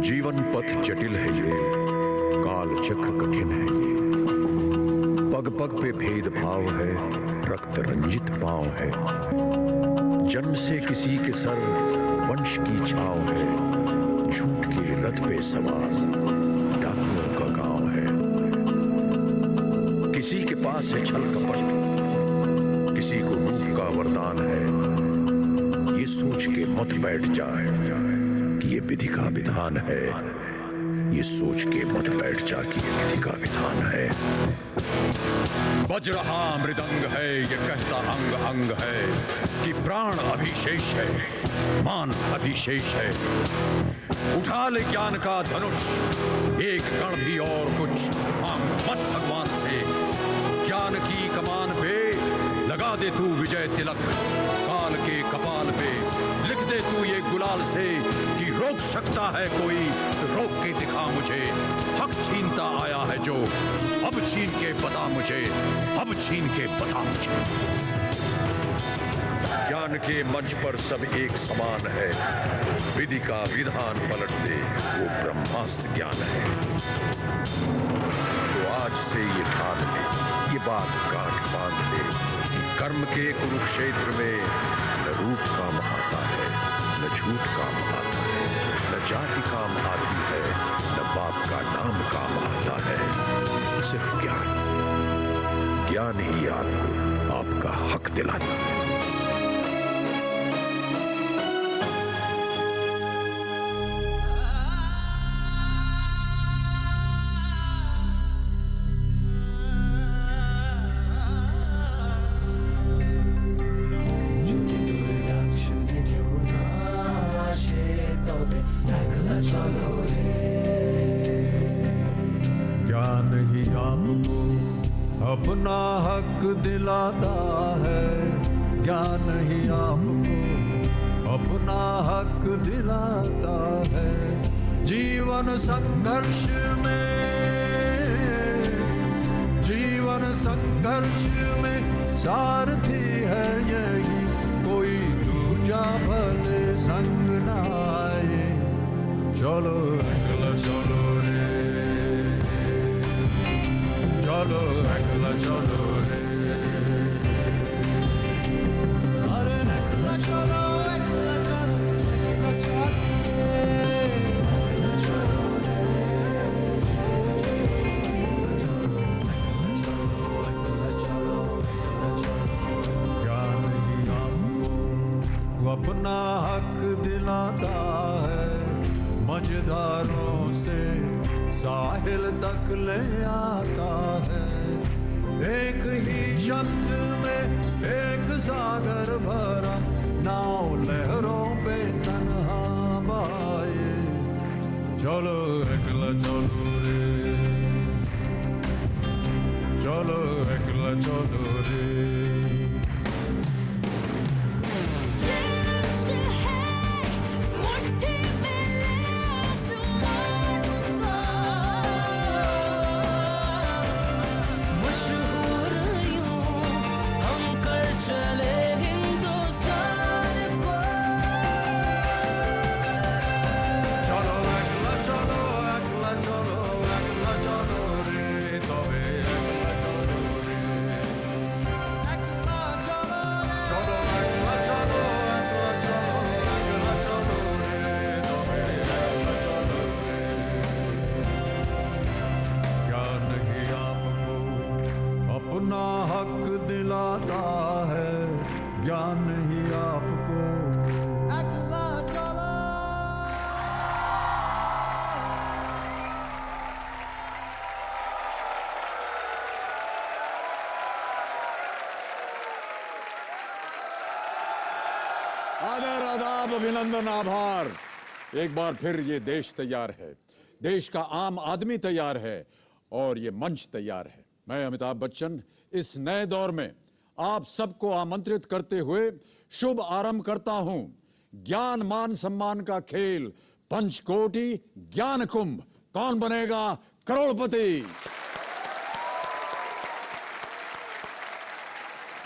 जीवन पथ जटिल है ये, काल चक्र कठिन है ये। पग पग पे भेदभाव है, रक्त रंजित पांव है। जन्म से किसी के सर वंश की छाव है। झूठ के रथ पे सवार डाकुओं का गांव है। किसी के पास है छल कपट, किसी को रूप का वरदान है। ये सोच के मत बैठ जाए कि ये विधि का विधान है। ये सोच के मत बैठ जा कि ये विधि का विधान है। बज रहा मृदंग है, ये कहता अंग अंग है कि प्राण अभिशेष है, मान अभिशेष है। उठा ले ज्ञान का धनुष, एक कण भी और कुछ मांग मत भगवान से। ज्ञान की कमान पे लगा दे तू विजय तिलक, काल के कपाल पे लिख दे तू ये गुलाल से कि रोक सकता है कोई तो रोक के दिखा मुझे। हक छीनता आया है जो, अब छीन के बता मुझे, अब छीन के बता मुझे। ज्ञान के मंच पर सब एक समान है। विधि का विधान पलट दे वो ब्रह्मास्त्र ज्ञान है। तो आज से ये ठान ले, ये बात गांठ बांध ले कि कर्म के कुरुक्षेत्र में न रूप काम आता है, न झूठ काम आता है, न जाति काम आती है, न बाप का नाम काम आता है। सिर्फ ज्ञान, ज्ञान ही आपको आपका हक दिलाता है। ज्ञान ही आपको अपना हक दिलाता है। ज्ञान ही आपको अपना हक दिलाता है। जीवन संघर्ष में सारथी है यही, कोई दूजा भले संग न आए। चलो अकेला चलो रे, चलो अकेला चलो रे, अरे अकेला चलो, अकेला चलो, अकेला चलो। ज्ञान ही आपको अपना हक दिलाता है। मझधारों से साहिल तक ले आता है। एक ही शब्द में एक सागर भरा, नाव लहरों पे तन्हा बाए। चलो अकेला चलो रे, चलो अकेला चलो रे। अपना हक दिलाता है। ज्ञान ही आपको अकेला चलो। आदर आदाब अभिनंदन आभार। एक बार फिर ये देश तैयार है, देश का आम आदमी तैयार है और ये मंच तैयार है। मैं अमिताभ बच्चन इस नए दौर में आप सबको आमंत्रित करते हुए शुभ आरंभ करता हूं ज्ञान मान सम्मान का खेल पंचकोटि ज्ञान कुंभ। कौन बनेगा करोड़पति?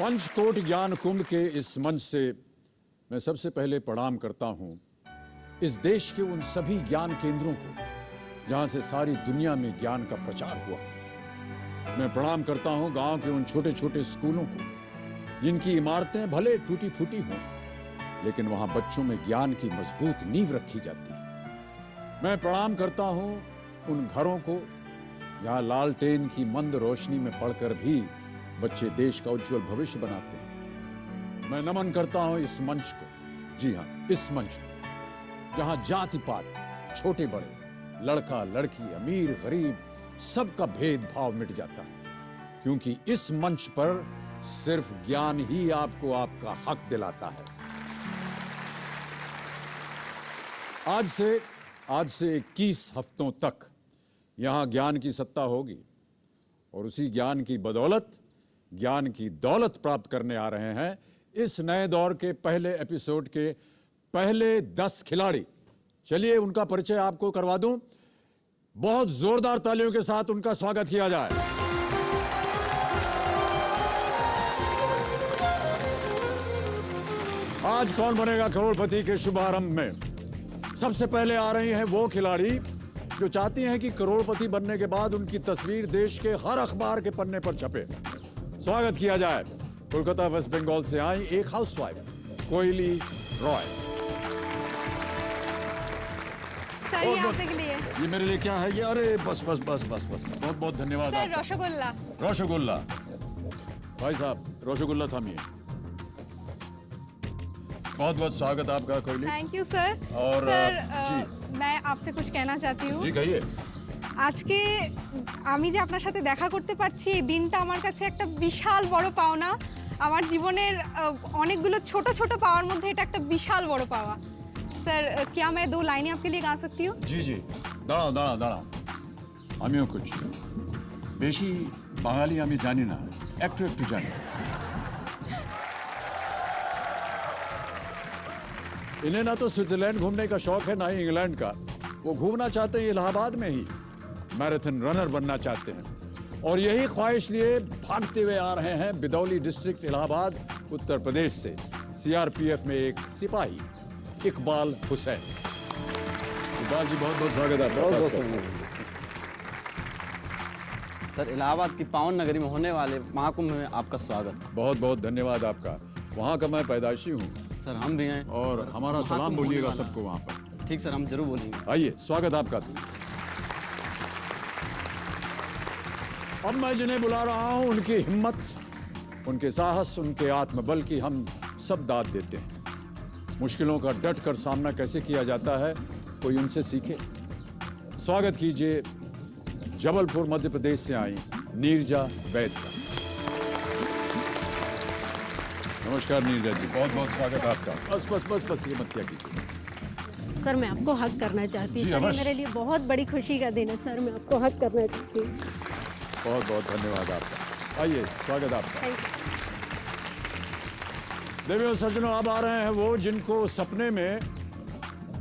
पंचकोटि ज्ञान कुंभ के इस मंच से मैं सबसे पहले प्रणाम करता हूं इस देश के उन सभी ज्ञान केंद्रों को जहां से सारी दुनिया में ज्ञान का प्रचार हुआ। मैं प्रणाम करता हूं गांव के उन छोटे छोटे स्कूलों को जिनकी इमारतें भले टूटी फूटी हों, लेकिन वहां बच्चों में ज्ञान की मजबूत नींव रखी जाती है। मैं प्रणाम करता हूं उन घरों को जहां लालटेन की मंद रोशनी में पढ़कर भी बच्चे देश का उज्जवल भविष्य बनाते हैं। मैं नमन करता हूं इस मंच को, जी हां, इस मंच को जहां जाति पात, छोटे बड़े, लड़का लड़की, अमीर गरीब, सबका भेदभाव मिट जाता है, क्योंकि इस मंच पर सिर्फ ज्ञान ही आपको आपका हक दिलाता है। आज से 21 हफ्तों तक यहां ज्ञान की सत्ता होगी और उसी ज्ञान की बदौलत ज्ञान की दौलत प्राप्त करने आ रहे हैं इस नए दौर के पहले एपिसोड के पहले 10 खिलाड़ी। चलिए उनका परिचय आपको करवा दूं। बहुत जोरदार तालियों के साथ उनका स्वागत किया जाए। आज कौन बनेगा करोड़पति के शुभारंभ में सबसे पहले आ रही हैं वो खिलाड़ी जो चाहती हैं कि करोड़पति बनने के बाद उनकी तस्वीर देश के हर अखबार के पन्ने पर छपे। स्वागत किया जाए कोलकाता वेस्ट बंगाल से आई एक हाउसवाइफ कोयली रॉय। सर ये आपके लिए। ये मेरे लिए क्या है ये? अरे बस बस बस बस बस, बहुत बहुत धन्यवाद। सर रसगुल्ला। रसगुल्ला भाई साहब, रसगुल्ला थामिए। बहुत बहुत स्वागत आपका कोयली। Thank you sir. और सर जी मैं आपसे कुछ कहना चाहती हूँ। जी कहिए। আজকে আমি যে আপনার সাথে দেখা করতে পারছি এই দিনটা আমার কাছে একটা বিশাল বড় পাওনা। আমার জীবনের অনেকগুলো ছোট ছোট পাওয়ার মধ্যে এটা একটা বিশাল বড় পাওয়া। স্যার क्या मैं 2 लाइनें आपके लिए गा सकती हूँ? জি জি, দাঁড়াও দাঁড়াও দাঁড়াও, আমিও করছি। বেশি বাঙালি আমি জানি না, একটু একটু জানি। इन्हें ना तो स्विट्जरलैंड घूमने का शौक है ना ही इंग्लैंड का। वो घूमना चाहते हैं इलाहाबाद में ही, मैराथन रनर बनना चाहते हैं और यही ख्वाहिश लिए भागते हुए आ रहे हैं बिदौली डिस्ट्रिक्ट इलाहाबाद उत्तर प्रदेश से सीआरपीएफ में एक सिपाही इकबाल हुसैन। इकबाल जी बहुत बहुत स्वागत है आपका। सर इलाहाबाद की पावन नगरी में होने वाले महाकुंभ में आपका स्वागत। बहुत बहुत धन्यवाद आपका। वहाँ का मैं पैदाइशी हूँ सर हम भी हैं और हमारा सलाम बोलिएगा सबको वहाँ पर। ठीक सर, हम जरूर बोलेंगे। आइए, स्वागत आपका। अब मैं जिन्हें बुला रहा हूं उनकी हिम्मत, उनके साहस, उनके आत्मबल की हम सब दाद देते हैं। मुश्किलों का डट कर सामना कैसे किया जाता है कोई उनसे सीखे। स्वागत कीजिए जबलपुर मध्य प्रदेश से आई नीरजा वैद का। नमस्कार नीरजा जी, बहुत बहुत स्वागत आपका। बस बस बस बस ये मत क्या कीजिए। सर मैं आपको हक करना चाहती जी, हूँ। सर ये अवश्य। मेरे लिए बहुत बड़ी खुशी का दिन है। सर मैं आपको हक करना चाहती हूँ। बहुत बहुत धन्यवाद आपका। आइए, स्वागत आपका। Thank you. देवियों सज्जनों, अब आ रहे हैं वो जिनको सपने में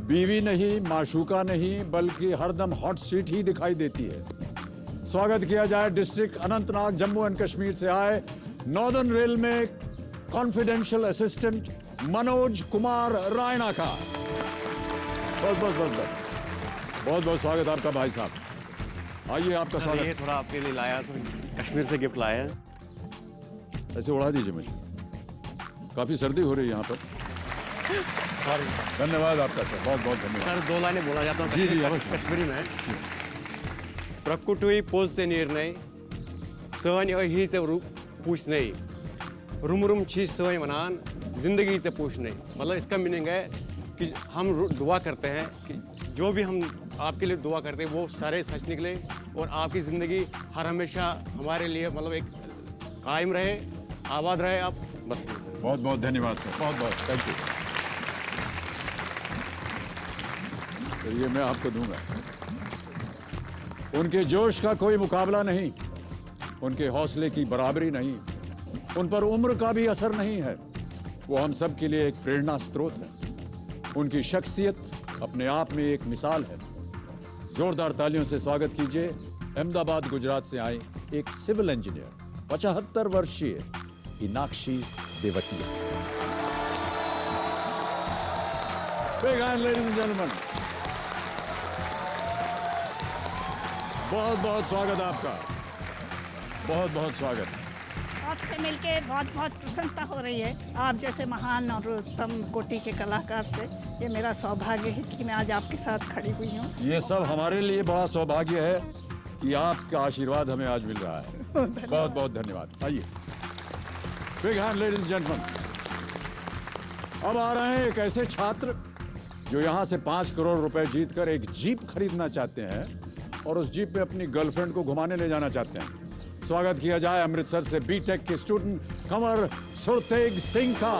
बीवी नहीं, माशूका नहीं, बल्कि हरदम हॉट सीट ही दिखाई देती है। स्वागत किया जाए डिस्ट्रिक्ट अनंतनाग जम्मू एंड कश्मीर से आए नॉर्दर्न रेल में कॉन्फिडेंशियल असिस्टेंट मनोज कुमार रायना का। बस बस बस बस, बहुत बहुत स्वागत आपका भाई साहब। आइए, आपका सर स्वागत। ये थोड़ा आपके लिए लाया सर, कश्मीर से गिफ्ट लाया है। ऐसे उड़ा दीजिए मुझे, काफी सर्दी हो रही है यहाँ पर। धन्यवाद आपका सर, बहुत बहुत धन्यवाद। सर 2 लाइनें बोला जाता हूँ जी, जी, अवश्य। कश्मीरी में। प्रकुटुई पोजते निर्णय सहन ही से पूछ नहीं, रुम रुम छी सहन मनान जिंदगी से पूछ नहीं। मतलब इसका मीनिंग है कि हम दुआ करते हैं कि जो भी हम आपके लिए दुआ करते हैं वो सारे सच निकले और आपकी ज़िंदगी हर हमेशा हमारे लिए मतलब एक कायम रहे, आबाद रहे आप। बस बहुत बहुत धन्यवाद सर, बहुत बहुत थैंक यू। तो ये मैं आपको दूंगा। उनके जोश का कोई मुकाबला नहीं, उनके हौसले की बराबरी नहीं, उन पर उम्र का भी असर नहीं है। वो हम सब के लिए एक प्रेरणा स्रोत है। उनकी शख्सियत अपने आप में एक मिसाल है। जोरदार तालियों से स्वागत कीजिए अहमदाबाद गुजरात से आई एक सिविल इंजीनियर 75 वर्षीय Inakshi Tewatia. Big hand, ladies and gentlemen. बहुत बहुत स्वागत आपका, बहुत बहुत स्वागत। आपसे मिलके बहुत बहुत प्रसन्नता हो रही है। आप जैसे महान और उत्तम कोटि के कलाकार से ये मेरा सौभाग्य है कि मैं आज आपके साथ खड़ी हुई हूँ। ये सब हमारे लिए बड़ा सौभाग्य है कि आपका आशीर्वाद हमें आज मिल रहा है। बहुत बहुत धन्यवाद। आइए, big hand ladies and gentleman. अब आ रहे हैं एक ऐसे छात्र जो यहाँ से 5 करोड़ रुपए जीतकर एक जीप खरीदना चाहते हैं और उस जीप में अपनी गर्लफ्रेंड को घुमाने ले जाना चाहते हैं। स्वागत किया जाए अमृतसर से बीटेक के स्टूडेंट कंवर सुरतेज सिंह का।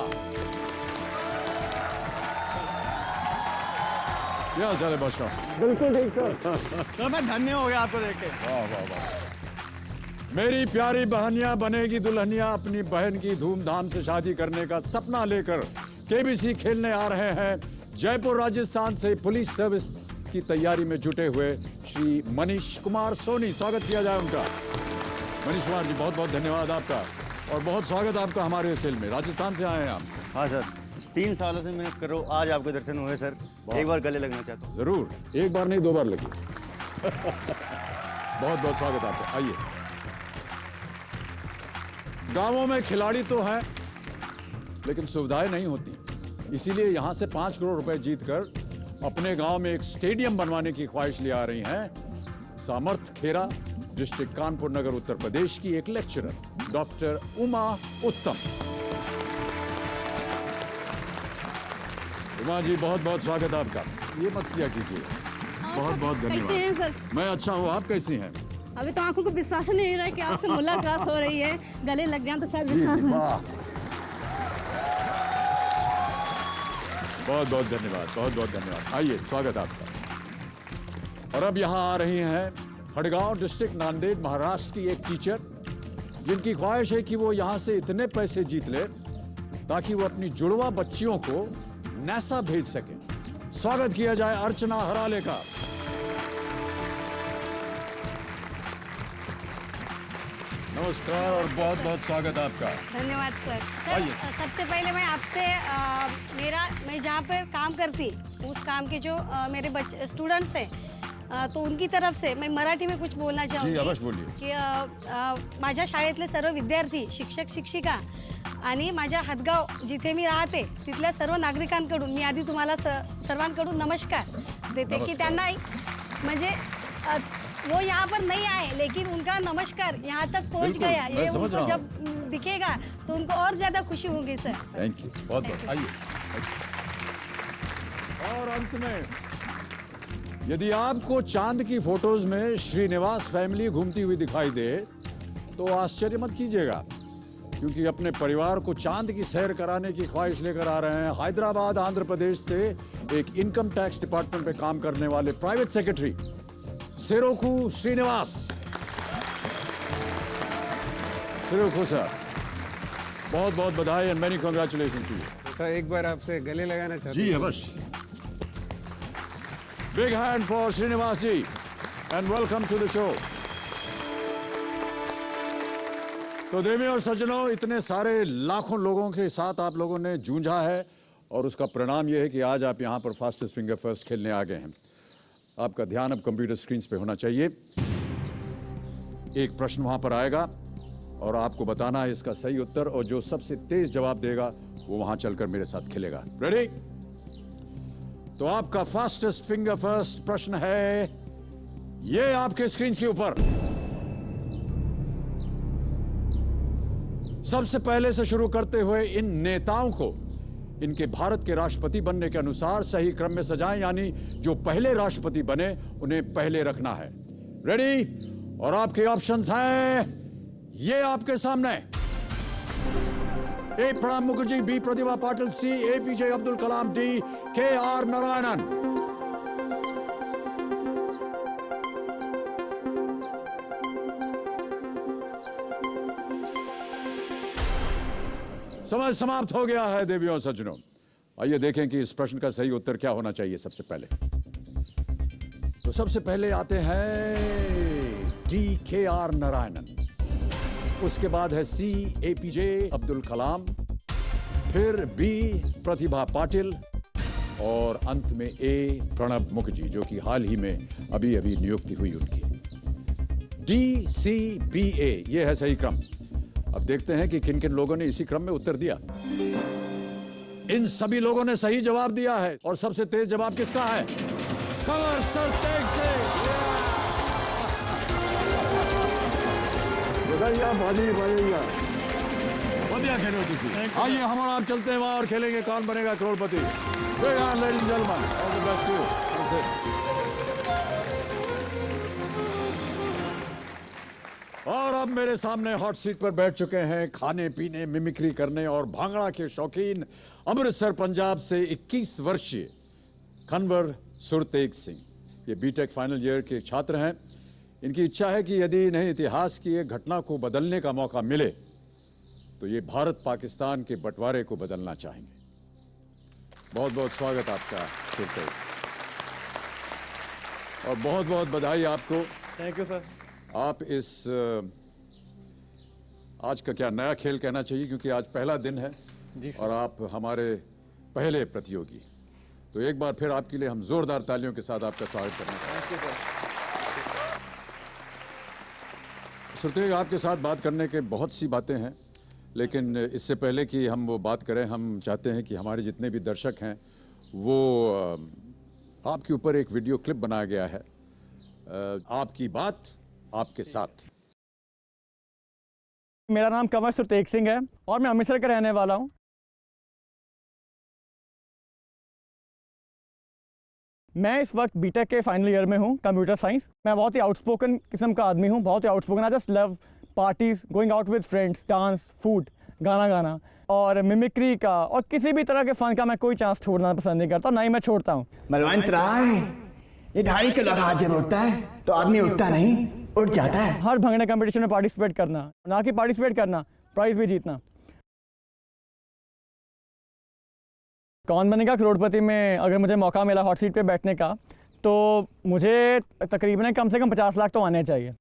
क्या चले बच्चों? बिल्कुल ठीक सर। मैं धन्य हो गया आपको देख के। वाह वाह वाह। मेरी प्यारी बहनियां बनेगी दुल्हनिया अपनी बहन की धूमधाम से शादी करने का सपना लेकर केबीसी खेलने आ रहे हैं जयपुर राजस्थान से पुलिस सर्विस की तैयारी में जुटे हुए श्री मनीष कुमार सोनी। स्वागत किया जाए उनका। मनीष कुमार जी, बहुत बहुत धन्यवाद आपका और बहुत स्वागत आपका हमारे इस खेल में। राजस्थान से आए हैं आप? हाँ सर, 3 सालों से मेहनत कर रहा हूँ, आज आपके दर्शन हुए सर। एक बार गले लगना चाहता हूँ। जरूर, एक बार नहीं 2 बार लगी। बहुत बहुत स्वागत आपका। आइए। गांवों में खिलाड़ी तो हैं लेकिन सुविधाएं नहीं होती, इसीलिए यहां से 5 करोड़ रुपए जीतकर अपने गांव में एक स्टेडियम बनवाने की ख्वाहिश ले आ रही हैं सामर्थ खेरा, डिस्ट्रिक्ट कानपुर नगर उत्तर प्रदेश की एक लेक्चरर डॉक्टर उमा उत्तम। उमा जी, बहुत बहुत स्वागत आपका। ये मत किया कीजिए। बहुत बहुत कैसे हैं धन्यवाद। सर? मैं अच्छा हूँ, आप कैसी हैं? अभी तो आंखों को विश्वास नहीं हो रहा है कि आपसे मुलाकात हो रही है। गले लग जाए तो शायद जी, विश्वास जी, नहीं। वाह। बहुत बहुत धन्यवाद, बहुत बहुत धन्यवाद। आइए, स्वागत आपका। और अब यहाँ आ रही हैं हड़गांव डिस्ट्रिक्ट नांदेड़ महाराष्ट्र की एक टीचर जिनकी ख्वाहिश है कि वो यहाँ से इतने पैसे जीत ले ताकि वो अपनी जुड़वा बच्चियों को नासा भेज सके। स्वागत किया जाए अर्चना हराले का। नमस्कार और बहुत बहुत स्वागत आपका। धन्यवाद सर। आइए। सबसे पहले मैं आपसे मैं जहाँ पर काम करती उस काम के जो मेरे बच्चे स्टूडेंट्स हैं तो उनकी तरफ से मैं मराठी में कुछ बोलना चाहूँगी। अवश्य बोलिए। की माझ्या शाळेतले सर्व विद्यार्थी, शिक्षक, शिक्षिका आणि माझ्या हदगाव जिथे मी राहते तिथल्या सर्व नागरिकांकडून मी आधी तुम्हाला सर्वांकडून नमस्कार देते की त्यांना म्हणजे वो यहाँ पर नहीं आए लेकिन उनका नमस्कार यहाँ तक पहुँच बिल्कुल, गया। मैं ये समझ उनको रहा जब दिखेगा तो उनको और ज्यादा खुशी होगी सर। थैंक यू, बहुत बहुत। आइए। और अंत में यदि आपको चांद की फोटोज में श्रीनिवास फैमिली घूमती हुई दिखाई दे तो आश्चर्य मत कीजिएगा, क्योंकि अपने परिवार को चांद की सैर कराने की ख्वाहिश लेकर आ रहे हैं हैदराबाद आंध्र प्रदेश से एक इनकम टैक्स डिपार्टमेंट में काम करने वाले private secretary Seroku Srinivas. Seroku sir, बहुत बहुत बधाई and many congratulation to you. Sir, एक बार आपसे गले लगाना चाहता जी अवश्य। Big hand for Srinivas ji and welcome to the show. तो देवी और सज्जनों, इतने सारे लाखों लोगों के साथ आप लोगों ने जूझा है और उसका परिणाम यह है कि आज आप यहां पर फास्टेस्ट फिंगर फर्स्ट खेलने आ गए हैं। आपका ध्यान अब कंप्यूटर स्क्रीन पे होना चाहिए। एक प्रश्न वहां पर आएगा और आपको बताना है इसका सही उत्तर, और जो सबसे तेज जवाब देगा वो वहां चलकर मेरे साथ खेलेगा। रेडी? तो आपका फास्टेस्ट फिंगर फर्स्ट प्रश्न है ये आपके स्क्रीन के ऊपर। सबसे पहले से शुरू करते हुए इन नेताओं को इनके भारत के राष्ट्रपति बनने के अनुसार सही क्रम में सजाएं, यानी जो पहले राष्ट्रपति बने उन्हें पहले रखना है। रेडी? और आपके ऑप्शंस हैं ये आपके सामने। ए प्रणब मुखर्जी, बी प्रतिभा पाटिल, सी एपीजे अब्दुल कलाम, डी के आर नारायणन। समय समाप्त हो गया है देवियों और सज्जनों। आइए देखें कि इस प्रश्न का सही उत्तर क्या होना चाहिए। सबसे पहले तो सबसे पहले आते हैं डी के आर नारायणन, उसके बाद है सी एपीजे अब्दुल कलाम, फिर बी प्रतिभा पाटिल और अंत में ए प्रणब मुखर्जी, जो कि हाल ही में अभी अभी नियुक्ति हुई उनकी। DCBA ये है सही क्रम। अब देखते हैं कि किन किन लोगों ने इसी क्रम में उत्तर दिया। इन सभी लोगों ने सही जवाब दिया है और सबसे तेज जवाब किसका है? कंवर सरतेज सिंह। बढ़िया खेलो तुसी। आइए हम और आप चलते हैं वहां और खेलेंगे Kaun Banega Crorepati. Ladies and gentleman, all the best to you. और अब मेरे सामने हॉट सीट पर बैठ चुके हैं खाने पीने, मिमिक्री करने और भांगड़ा के शौकीन अमृतसर पंजाब से 21 वर्षीय कंवर सुरतेज सिंह। ये बीटेक फाइनल ईयर के छात्र हैं। इनकी इच्छा है कि यदि इन्हें इतिहास की एक घटना को बदलने का मौका मिले तो ये भारत पाकिस्तान के बंटवारे को बदलना चाहेंगे। बहुत बहुत स्वागत आपका सुरतेज, और बहुत बहुत बधाई आपको। Thank you sir. आप इस आज का क्या नया खेल कहना चाहिए, क्योंकि आज पहला दिन है और आप हमारे पहले प्रतियोगी, तो एक बार फिर आपके लिए हम जोरदार तालियों के साथ आपका स्वागत करना चाहते हैं। सुरतेज, आपके साथ बात करने के बहुत सी बातें हैं, लेकिन इससे पहले कि हम वो बात करें, हम चाहते हैं कि हमारे जितने भी दर्शक हैं वो आपके ऊपर एक वीडियो क्लिप बनाया गया है, आपकी बात आपके साथ। मेरा नाम कंवर सुरतेज सिंह है और मैं अमृतसर का रहने वाला हूं। मैं इस वक्त बीटेक के फाइनल ईयर में हूं, कंप्यूटर साइंस। मैं बहुत ही आउटस्पोकन किस्म का आदमी हूं, बहुत ही outspoken. I just love parties, going out with friends, dance, food, गाना गाना और मिमिक्री का और किसी भी तरह के फन का मैं कोई चांस छोड़ना पसंद नहीं करता, ना ही मैं छोड़ता हूँ। बलवंत राय, ये 2.5 किलो का हाथ जब उठता है तो आदमी उठता नहीं, उठ जाता है। हर भंगड़े कंपटीशन में पार्टिसिपेट करना, ना कि पार्टिसिपेट करना, प्राइज भी जीतना। कौन बनेगा करोड़पति में अगर मुझे मौका मिला हॉट सीट पे बैठने का, तो मुझे तकरीबन कम से कम 50 लाख तो आने चाहिए।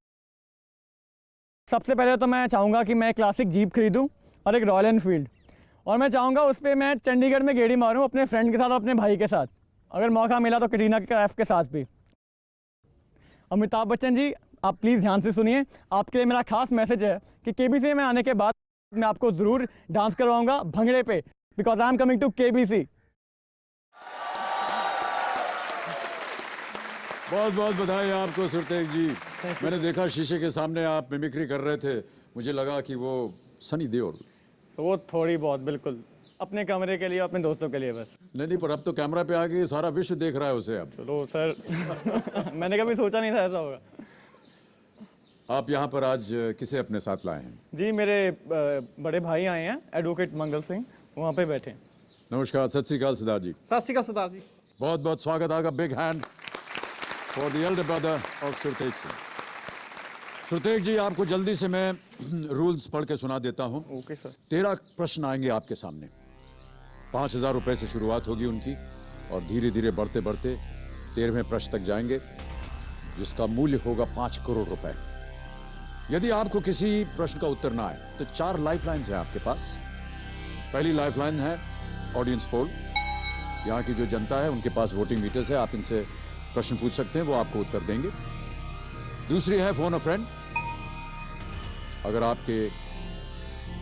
सबसे पहले तो मैं चाहूँगा कि मैं क्लासिक जीप खरीदूँ और एक रॉयल एनफील्ड, और मैं चाहूँगा उस पर मैं चंडीगढ़ में गेड़ी मारूँ अपने फ्रेंड के साथ और अपने भाई के साथ, अगर मौका मिला तो कटरीना कैफ के साथ भी। अमिताभ बच्चन जी, आप प्लीज़ ध्यान से सुनिए, आपके लिए मेरा खास मैसेज है कि केबीसी में आने के बाद मैं आपको ज़रूर डांस करवाऊंगा भंगड़े पे, because I am coming to KBC. बहुत बहुत बधाई आपको सुरतेज जी। मैंने देखा शीशे के सामने आप मिमिक्री कर रहे थे, मुझे लगा कि वो सनी देओल। तो वो थोड़ी बहुत, बिल्कुल अपने कमरे के लिए, अपने दोस्तों के लिए बस। नहीं, पर अब तो कैमरा पे आ गई, सारा विश्व देख रहा है उसे अब। चलो सर मैंने कभी सोचा नहीं था ऐसा होगा। आप यहाँ पर आज किसे अपने साथ लाए हैं? जी, मेरे बड़े भाई आए हैं, एडवोकेट मंगल सिंह, वहाँ पे बैठे। नमस्कार, सत श्री अकाल सिद्धार्थ जी। सत श्री अकाल सिद्धार्थ जी। बहुत बहुत स्वागत आपका। Big hand for the elder brother of Surtej Singh. Surtej ji, आपको जल्दी से मैं रूल्स पढ़ के सुना देता हूँ। Okay sir. 13 प्रश्न आएंगे आपके सामने। 5,000 रुपए से शुरुआत होगी उनकी और धीरे धीरे बढ़ते बढ़ते 13वें प्रश्न तक जाएंगे, जिसका मूल्य होगा 5 करोड़ रुपए। यदि आपको किसी प्रश्न का उत्तर ना आए तो 4 लाइफलाइंस हैं आपके पास। पहली लाइफलाइन है ऑडियंस पोल। यहाँ की जो जनता है उनके पास वोटिंग मीटर्स है, आप इनसे प्रश्न पूछ सकते हैं, वो आपको उत्तर देंगे। दूसरी है फोन अ फ्रेंड। अगर आपके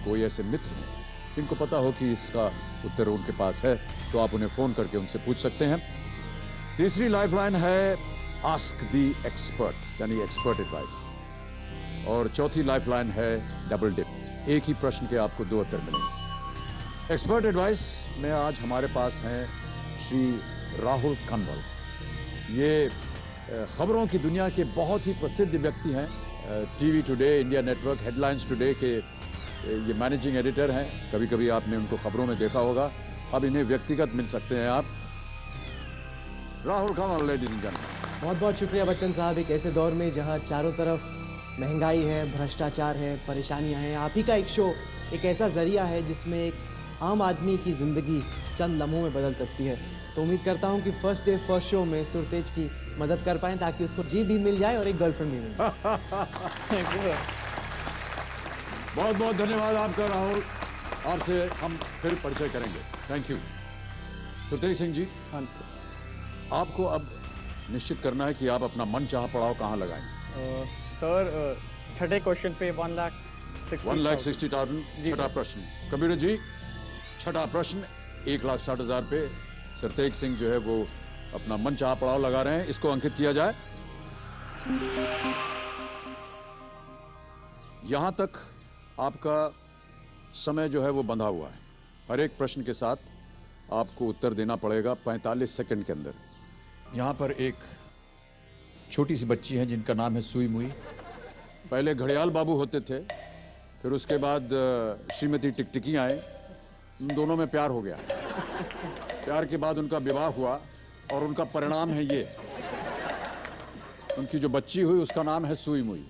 कोई ऐसे मित्र हैं जिनको पता हो कि इसका उत्तर उनके पास है, तो आप उन्हें फोन करके उनसे पूछ सकते हैं। तीसरी लाइफलाइन है आस्क द एक्सपर्ट, यानी एक्सपर्ट एडवाइस। और चौथी लाइफलाइन है डबल डिप। एक ही प्रश्न के आपको 2 उत्तर मिलेंगे। एक्सपर्ट एडवाइस में आज हमारे पास हैं श्री राहुल कंवल। ये खबरों की दुनिया के बहुत ही प्रसिद्ध व्यक्ति हैं। TV today, India network, headlines today के ये मैनेजिंग एडिटर हैं। कभी कभी आपने उनको खबरों में देखा होगा, अब इन्हें व्यक्तिगत मिल सकते हैं आप। Rahul Kanwal, ladies and gentleman. बहुत बहुत शुक्रिया बच्चन साहब। एक ऐसे दौर में जहां चारों तरफ महंगाई है, भ्रष्टाचार है, परेशानियां हैं, आप ही का एक शो एक ऐसा जरिया है जिसमें एक आम आदमी की ज़िंदगी चंद लम्हों में बदल सकती है। तो उम्मीद करता हूं कि फर्स्ट डे फर्स्ट शो में सुरतेज की मदद कर पाएँ ताकि उसको जीप भी मिल जाए और एक गर्लफ्रेंड भी मिल जाए। बहुत बहुत धन्यवाद आपका राहुल। आपसे हम फिर परिचय करेंगे। Thank you. सुरतेज सिंह जी, हाँ सर। आपको अब निश्चित करना है कि आप अपना मन चाहा पड़ाव कहाँ लगाएंगे। सर छठे क्वेश्चन पे 1,60,000। 1,60,000 छठा प्रश्न। कंप्यूटर जी, छठा प्रश्न 1,60,000 पे सुरतेज सिंह जो है वो अपना मन चाहा पड़ाव लगा रहे हैं। इसको अंकित किया जाए। यहां तक आपका समय जो है वो बंधा हुआ है। हर एक प्रश्न के साथ आपको उत्तर देना पड़ेगा 45 सेकंड के अंदर। यहां पर एक छोटी सी बच्ची है जिनका नाम है सुई मुई। पहले घड़ियाल बाबू होते थे, फिर उसके बाद श्रीमती टिकटिकी आए। उन दोनों में प्यार हो गया। प्यार के बाद उनका विवाह हुआ और उनका परिणाम है ये। उनकी जो बच्ची हुई उसका नाम है सुई मुई।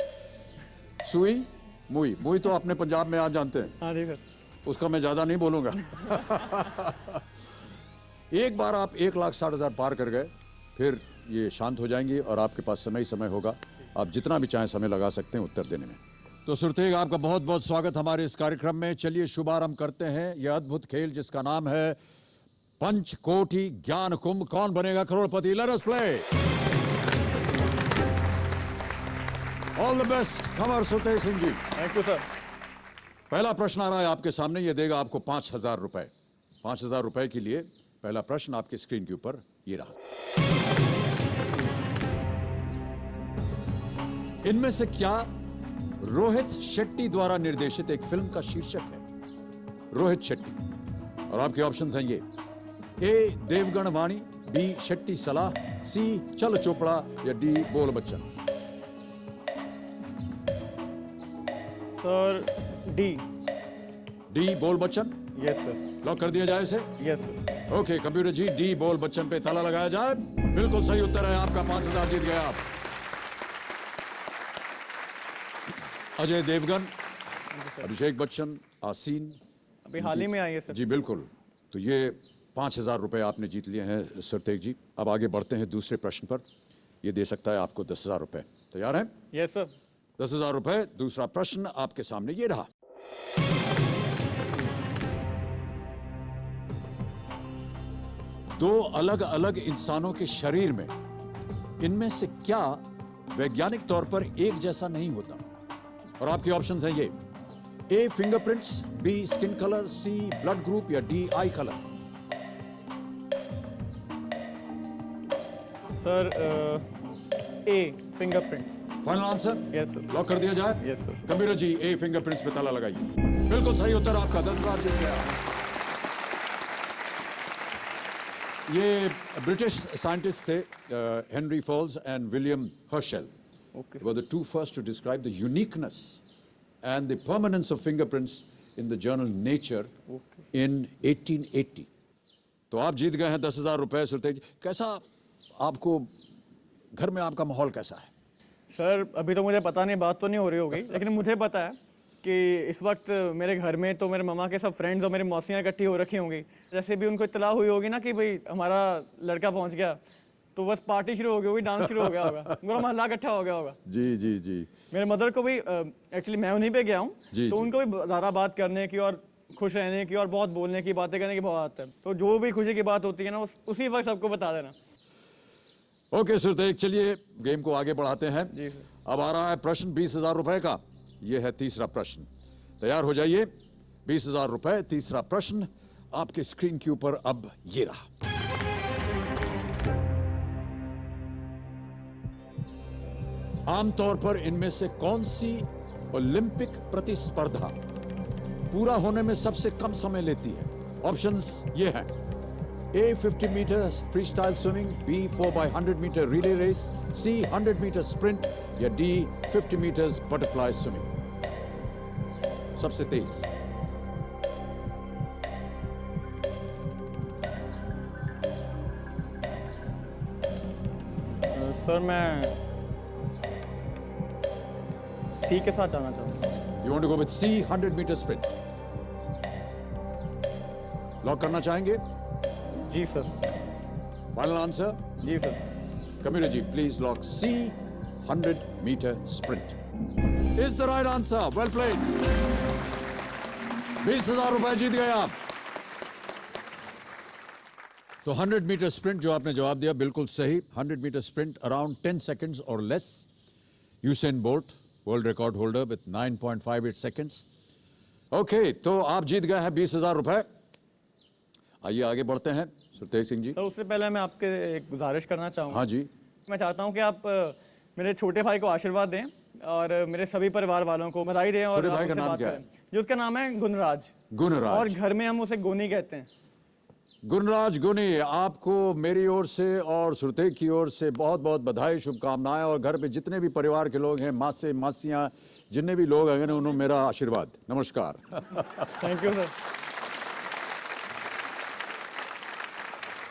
सुई मुई, मुई तो अपने पंजाब में आप जानते हैं। हाँ जी सर। उसका मैं ज़्यादा नहीं बोलूँगा। एक बार आप 1,60,000 पार कर गए, फिर ये शांत हो जाएंगी और आपके पास समय ही समय होगा। आप जितना भी चाहें समय लगा सकते हैं उत्तर देने में। तो सुरतेज, आपका बहुत बहुत स्वागत हमारे इस कार्यक्रम में। चलिए शुभारंभ करते हैं यह अद्भुत खेल जिसका नाम है पंचकोटि ज्ञान कुंभ। Kaun Banega Crorepati? Let us play. All the best Kanwar Surtej Singh ji. Thank you sir. पहला प्रश्न आ रहा है आपके सामने। यह देगा आपको 5,000 रुपए। 5,000 रुपए के लिए पहला प्रश्न आपके स्क्रीन के ऊपर ये रहा। इनमें से क्या रोहित शेट्टी द्वारा निर्देशित एक फिल्म का शीर्षक है? रोहित शेट्टी। और आपके ऑप्शंस हैं ये: ए देवगण वाणी, बी शेट्टी सलाह, सी चल चोपड़ा या डी बोल बच्चन। Sir D. डी बोल बच्चन। Yes sir. लॉक कर दिया जाए इसे। Yes sir. Okay computer ji, D बोल बच्चन पे ताला लगाया जाए। बिल्कुल सही उत्तर है आपका। 5,000 जीत गए आप। अजय देवगन, अभिषेक बच्चन, आसीन अभी हाल ही में आई है सर। जी बिल्कुल। तो ये 5,000 रुपए आपने जीत लिए हैं सुरतेज जी। अब आगे बढ़ते हैं दूसरे प्रश्न पर। ये दे सकता है आपको 10,000 रुपए। तैयार हैं? Yes sir. 10,000 रुपए। दूसरा प्रश्न आपके सामने ये रहा। दो अलग अलग इंसानों के शरीर में इनमें से क्या वैज्ञानिक तौर पर एक जैसा नहीं होता? और आपके ऑप्शंस हैं ये: A fingerprints, B skin colour, C blood group या D eye colour. Sir A fingerprints. Final answer? Yes sir. Lock कर दिया जाए। Yes sir. कंप्यूटर जी, ए फिंगरप्रिंट्स पे ताला लगाइए। बिल्कुल सही उत्तर आपका। 10,000 जीत गया। ये ब्रिटिश साइंटिस्ट थे, Henry Faulds and William Herschel. Okay. Were the two first to describe the uniqueness and the permanence of fingerprints in the journal Nature in 1880. तो आप जीत गए हैं 10,000 रुपए। सुरतेज, कैसा आपको घर में आपका माहौल कैसा है? सर अभी तो मुझे पता नहीं, बात तो नहीं हो रही होगी, लेकिन मुझे पता है कि इस वक्त मेरे घर में तो मेरे मामा के सब फ्रेंड्स और मेरी मौसियाँ इकट्ठी हो रखी होंगी। जैसे भी उनको इत्तला हुई होगी ना कि भाई हमारा लड़का पहुंच गया, तो बस पार्टी शुरू हो गई होगी, डांस शुरू हो गया होगा, पूरा मोहल्ला इकट्ठा हो गया होगा। जी जी जी। मेरे मदर को भी एक्चुअली मैं उन्हीं पे गया हूँ, तो उनको भी ज़्यादा बात करने की और खुश रहने की और बहुत बोलने की, बातें करने की बहुत आदत है। तो जो भी खुशी की बात होती है ना उसी वक्त सबको बता देना। ओके सुरतेज, चलिए गेम को आगे बढ़ाते हैं। जी सर। अब आ रहा है प्रश्न 20,000 रुपए का। यह है तीसरा प्रश्न। तैयार हो जाइए। 20,000 रुपए। तीसरा प्रश्न आपके स्क्रीन के ऊपर अब ये रहा। आमतौर पर इनमें से कौन सी ओलंपिक प्रतिस्पर्धा पूरा होने में सबसे कम समय लेती है? ऑप्शंस ये हैं: A 50 metre free style swimming, B 4x100 metre relay race, C 100 metre sprint या डी 50 मीटर्स बटरफ्लाई स्विमिंग। सबसे तेज। सर मैं सी के साथ जाना चाहूँगा। You want to go with C, 100 meter sprint? Lock करना चाहेंगे? जी सर। Final answer? जी सर। कंप्यूटर जी, please lock C, 100 meter sprint. Is the right answer. Well played. 20,000 रुपए जीत गए आप। तो तो 100 मीटर स्प्रिंट जो आपने जवाब दिया बिल्कुल सही। 100 मीटर स्प्रिंट अराउंड 10 सेकंड्स और less. Usain bolt world record holder with 9.58 seconds. Okay, तो आप जीत गए हैं 20,000 रुपए। आइए आगे बढ़ते हैं सुरतेज सिंह जी। सर उससे पहले मैं आपके एक गुजारिश करना चाहूँगा। हाँ जी। मैं चाहता हूँ कि आप मेरे छोटे भाई को आशीर्वाद दें और मेरे सभी परिवार वालों को बधाई दें। और छोटे भाई आप का उससे नाम बात क्या करें। जो उसका नाम है गुणराज। गुणराज। और घर में हम उसे गोनी कहते हैं। गुणराज गुनी, आपको मेरी ओर से और सुरतेज की ओर से बहुत बहुत बधाई, शुभकामनाएं। और घर पे जितने भी परिवार के लोग हैं, मासे मासियां, जितने भी लोग हैं, उन्हें मेरा आशीर्वाद। नमस्कार। Thank you sir.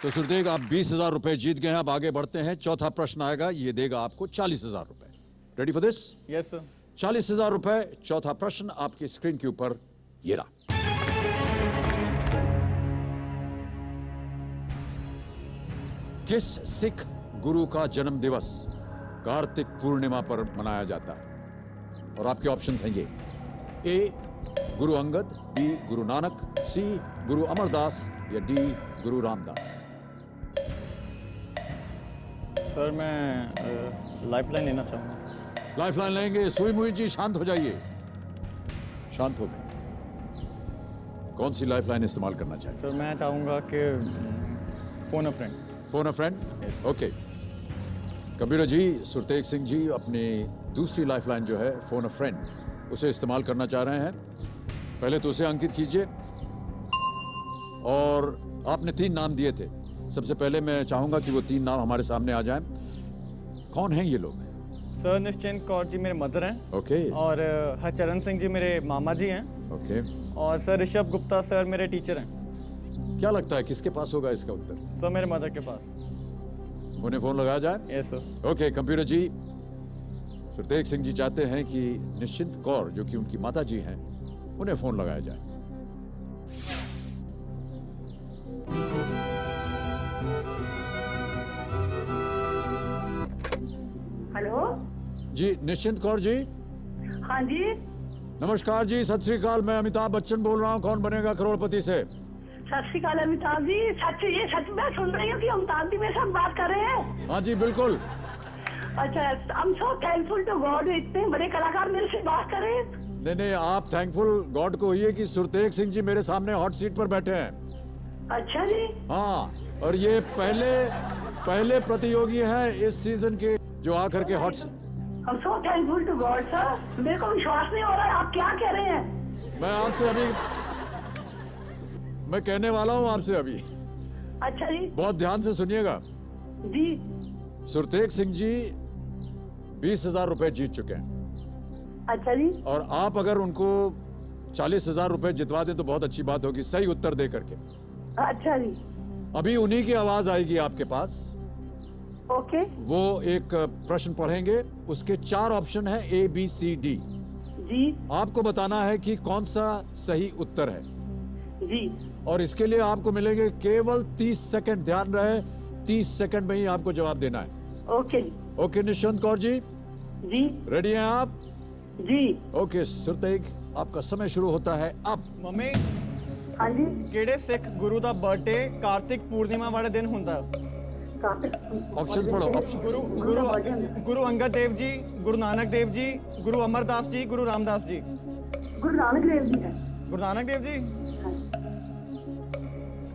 तो सुरतेज आप 20,000 रुपए जीत गए हैं। अब आगे बढ़ते हैं। चौथा प्रश्न आएगा, ये देगा आपको 40,000 रुपए। Ready for this? Yes sir. 40,000 रुपए। चौथा प्रश्न आपकी स्क्रीन के ऊपर ये रहा। किस सिख गुरु का जन्म दिवस कार्तिक पूर्णिमा पर मनाया जाता है? और आपके ऑप्शंस हैं ये: ए गुरु अंगद, बी गुरु नानक, सी गुरु अमरदास या डी गुरु रामदास। सर मैं लाइफलाइन लेना चाहूँगा। लाइफलाइन लेंगे? सुई मुई जी शांत हो जाइए। शांत हो गए। कौन सी लाइफलाइन इस्तेमाल करना चाहिए? सर मैं चाहूँगा कि phone a friend. Phone a friend? Okay. Computer जी, सुरतेज सिंह जी अपनी दूसरी लाइफलाइन जो है फोन अ फ्रेंड, उसे इस्तेमाल करना चाह रहे हैं। पहले तो उसे अंकित कीजिए। और आपने 3 नाम दिए थे। सबसे पहले मैं चाहूंगा कि वो 3 नाम हमारे सामने आ जाएं। कौन हैं ये लोग? सर निश्चिंत कौर जी मेरे मदर हैं। ओके। और हरचरण सिंह जी मेरे मामा जी हैं। ओके। और सर ऋषभ गुप्ता सर मेरे टीचर हैं। क्या लगता है किसके पास होगा इसका उत्तर? सर मेरे मदर के पास। उन्हें फोन लगाया जाए? Yes sir. ओके कंप्यूटर जी, सुरतेज सिंह जी चाहते हैं कि निश्चिंत कौर जो कि उनकी माता जी हैं, उन्हें फोन लगाया जाए। हेलो जी, निश्चिंत कौर जी। हाँ जी। नमस्कार जी, सत श्री अकाल। मैं अमिताभ बच्चन बोल रहा हूँ कौन बनेगा करोड़पति से। सत श्री अकाल अमिताभ जी। ये सच मैं सुन रही हूँ कि अमिताभ जी मेरे साथ बात कर रहे हैं। हाँ जी बिल्कुल। अच्छा, I am so thankful to God, इतने बड़े कलाकार मेरे से बात कर रहे हैं। नहीं, आप थैंकफुल गॉड को होइए कि सुरतेज सिंह जी मेरे सामने हॉट सीट पर बैठे हैं। अच्छा जी। हाँ, और ये पहले प्रतियोगी हैं इस सीजन के जो आकर के hot. I am so thankful to God sir. मेरे को विश्वास नहीं हो रहा है, आप क्या कह रहे हैं? मैं आपसे अभी मैं कहने वाला हूँ आपसे अभी। अच्छा जी। बहुत ध्यान से सुनिएगा जी। सुरतेज सिंह जी 20,000 रुपए जीत चुके हैं। अच्छा जी। और आप अगर उनको 40,000 रुपए जितवा दें तो बहुत अच्छी बात होगी, सही उत्तर दे करके। अच्छा जी। अभी उन्हीं की आवाज आएगी आपके पास। ओके। वो एक प्रश्न पढ़ेंगे, उसके 4 ऑप्शन है A B C D। जी। आपको बताना है कि कौन सा सही उत्तर है। जी। और इसके लिए आपको मिलेंगे केवल 30 सेकंड। ध्यान रहे 30 सेकंड में ही आपको जवाब देना है। ओके। ओके निश्चिंत कौर जी। जी। रेडी हैं आप? जी। ओके सुरतेज, आपका समय शुरू होता है अब। मम्मी हाँ जी। ਕਿਹੜੇ ਸਿੱਖ ਗੁਰੂ ਦਾ ਬਰਥਡੇ ਕਾਰਤਿਕ ਪੂਰਨਿਮਾ ਵਾਲੇ ਦਿਨ ਹੁੰਦਾ? ऑप्शन पढ़ो। ऑप्शन। गुरु अंगद देव जी, गुरु नानक देव जी, गुरु अमरदास जी, गुरु रामदास जी। गुरु नानक देव जी है। गुरु नानक देव जी।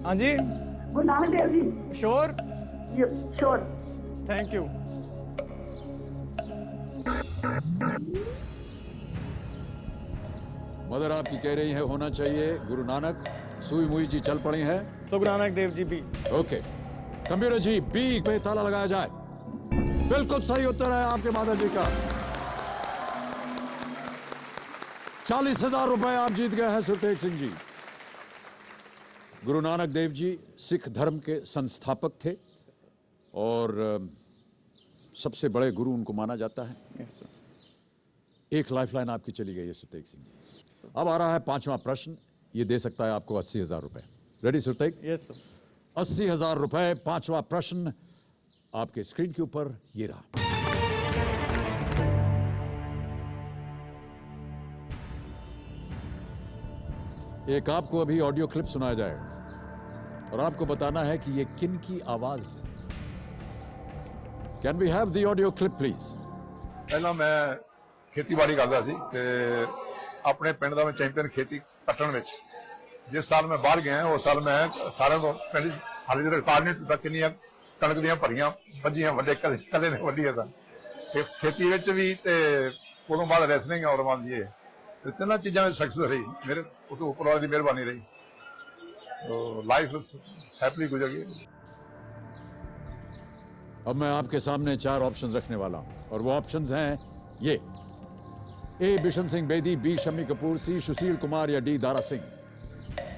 हाँ जी। Guru Nanak Dev ji. Sure? Sure. Thank you. Mother आपकी कह रही है होना चाहिए गुरु नानक। सुई मुई जी चल पड़ी हैं। तो गुरु Nanak Dev G B. Okay computer ji, B पे ताला लगाया जाए। बिल्कुल सही उत्तर है आपके माता जी का। 40,000 रुपए आप जीत गए हैं सुरतेज सिंह जी। गुरु नानक देव जी सिख धर्म के संस्थापक थे और सबसे बड़े गुरु उनको माना जाता है। एक लाइफलाइन आपकी चली गई है सुरतेज सिंह। अब आ रहा है 5वां प्रश्न। ये दे सकता है आपको 80,000 रुपए। रेडी सुरतेज? Yes sir. 80,000 रुपए। 5वां प्रश्न आपके स्क्रीन के ऊपर ये रहा। एक आपको अभी ऑडियो क्लिप सुनाया जाएगा और आपको बताना है कि ये किन की आवाज है। Can we have the audio clip please. ਪਹਿਲਾਂ ਮੈਂ ਖੇਤੀਬਾੜੀ ਕਰਦਾ ਸੀ ਤੇ ਆਪਣੇ ਪਿੰਡ ਦਾ ਮੈਂ ਚੈਂਪੀਅਨ ਖੇਤੀ ਕੱਟਣ ਵਿੱਚ। ਜਿਸ ਸਾਲ ਮੈਂ ਬਾਹਰ ਗਿਆ ਉਸ ਸਾਲ ਮੈਂ ਸਾਰਿਆਂ ਤੋਂ ਪਹਿਲੀ ਹਾਲੇ ਜਿਹੜਾ ਰਿਕਾਰਡ ਨਹੀਂ ਟੁੱਟਾ ਕਿੰਨੀਆਂ ਕਣਕ ਦੀਆਂ ਭਰੀਆਂ ਵੱਜੀਆਂ ਵੱਡੇ ਕੱਲੇ ਨੇ ਵੱਢੀਆਂ ਸਨ ਤੇ ਖੇਤੀ ਵਿੱਚ ਵੀ ਤੇ ਉਦੋਂ ਬਾਅਦ ਰੈਸਲਿੰਗ ਔਰ ਮੰਨ ਲਈਏ ਤੇ ਤਿੰਨਾਂ ਚੀਜ਼ਾਂ ਵਿੱਚ ਸਕਸੈਸ ਰਹੀ ਮੇਰੇ ਉਦੋਂ ਉੱਪਰ ਵਾਲੇ ਦੀ ਮਿਹਰਬਾਨੀ ਰਹੀ। लाइफ हैप्पीली गुजर गई। अब मैं आपके सामने 4 ऑप्शंस रखने वाला हूं और वो ऑप्शंस हैं ये। ए बिशन सिंह बेदी, बी शम्मी कपूर, सी सुशील कुमार या डी दारा सिंह।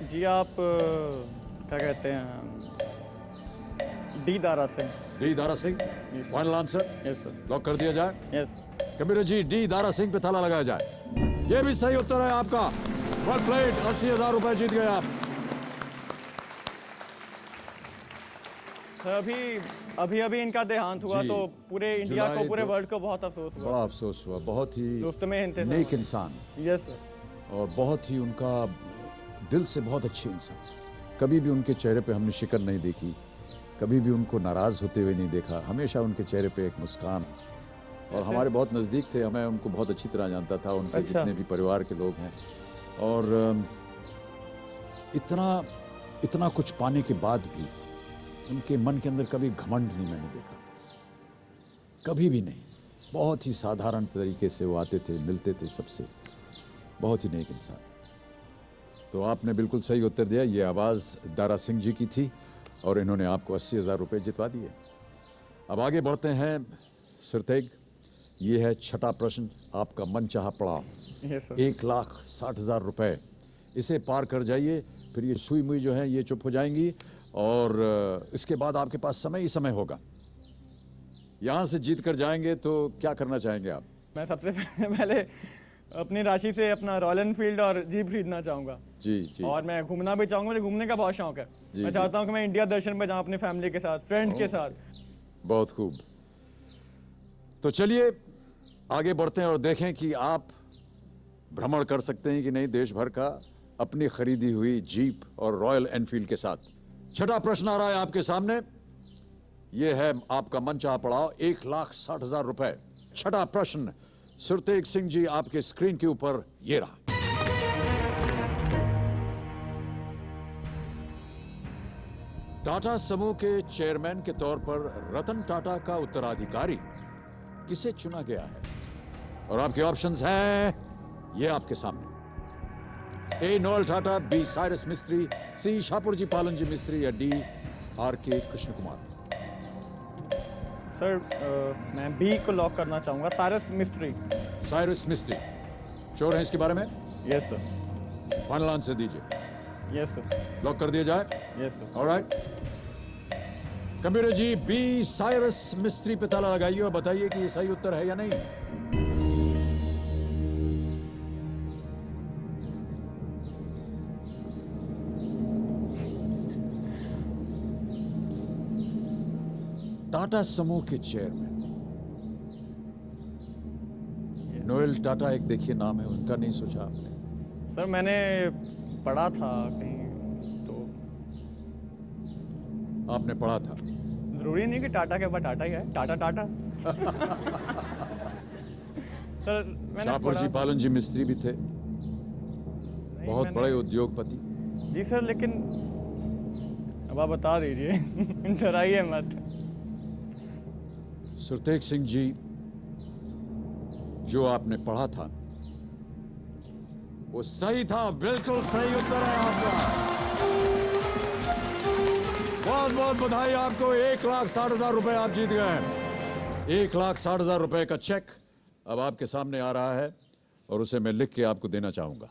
जी आप क्या कहते हैं, D Dara Singh. D Dara Singh final answer? Yes sir. Lock कर दिया जाए? Yes. Computer ji D Dara Singh पे ताला लगाया जाए। ये भी सही उत्तर है आपका। वेल प्लेड, 80,000 रुपए जीत गए आप। अभी इनका देहांत हुआ तो पूरे इंडिया को, पूरे वर्ल्ड को बहुत अफसोस हुआ। बड़ा अफसोस हुआ। बहुत ही दोस्त नेक इंसान। Yes sir. और बहुत ही उनका दिल से बहुत अच्छे इंसान। कभी भी उनके चेहरे पे हमने शिकन नहीं देखी, कभी भी उनको नाराज होते हुए नहीं देखा। हमेशा उनके चेहरे पे एक मुस्कान। और हमारे बहुत नज़दीक थे, मैं उनको बहुत अच्छी तरह जानता था, उनके जितने भी परिवार के लोग हैं। और इतना कुछ पाने के बाद भी उनके मन के अंदर कभी घमंड नहीं मैंने देखा, कभी भी नहीं। बहुत ही साधारण तरीके से वो आते थे, मिलते थे सबसे। बहुत ही नेक इंसान। तो आपने बिल्कुल सही उत्तर दिया। ये आवाज़ दारा सिंह जी की थी और इन्होंने आपको 80,000 रुपये जितवा दिए। अब आगे बढ़ते हैं सुरतेग। ये है छठा प्रश्न, आपका मनचाहा पड़ाव। 1,60,000 रुपये। इसे पार कर जाइए, फिर ये सुई मुई जो है ये चुप हो जाएंगी और इसके बाद आपके पास समय ही समय होगा। यहाँ से जीत कर जाएंगे तो क्या करना चाहेंगे आप? मैं सबसे पहले अपनी राशि से अपना रॉयल एनफील्ड और जीप खरीदना चाहूँगा। जी जी। और मैं घूमना भी चाहूँगा, मुझे घूमने का बहुत शौक है। मैं चाहता हूँ कि मैं इंडिया दर्शन पे जाऊँ अपनी फैमिली के साथ, फ्रेंड्स के साथ। बहुत खूब। तो चलिए आगे बढ़ते हैं और देखें कि आप भ्रमण कर सकते हैं कि नहीं देश भर का अपनी खरीदी हुई जीप और रॉयल एनफील्ड के साथ। छठा प्रश्न आ रहा है आपके सामने। यह है आपका मनचाहा पड़ाव, 1,60,000 रुपए। छठा प्रश्न सुरतेग सिंह जी, आपके स्क्रीन के ऊपर ये रहा। टाटा समूह के चेयरमैन के तौर पर रतन टाटा का उत्तराधिकारी किसे चुना गया है? और आपके ऑप्शंस हैं ये आपके सामने। A Noel Tata, B Cyrus Mistry, C Shapoor ji Pallon ji Mistry या डी आर.के. कृष्ण कुमार। सर मैं बी को लॉक करना चाहूँगा, साइरस मिस्त्री। साइरस मिस्त्री, श्योर हैं इसके बारे में? Yes sir. फाइनल आंसर दीजिए। Yes sir. लॉक कर दिया जाए? Yes sir. Alright. Computer ji B Cyrus Mistry पे ताला लगाइए और बताइए कि ये सही उत्तर है या नहीं। टाटा समूह के चेयरमैन नोएल टाटा, एक देखिए नाम है उनका, नहीं सोचा आपने? सर मैंने पढ़ा था कहीं, तो आपने पढ़ा था? जरूरी नहीं कि टाटा के बाद टाटा ही है, टाटा। सर मैंने शाहपुर जी पालन जी मिस्त्री भी थे, बहुत बड़े उद्योगपति। जी सर, लेकिन अब आप बता दीजिए। डराइए मत। सुरतेग सिंह जी, जो आपने पढ़ा था वो सही था, बिल्कुल सही उत्तर है आपका। बहुत बहुत बधाई आपको। 1,60,000 रुपए आप जीत गए। 1,60,000 रुपए का चेक अब आपके सामने आ रहा है और उसे मैं लिख के आपको देना चाहूंगा।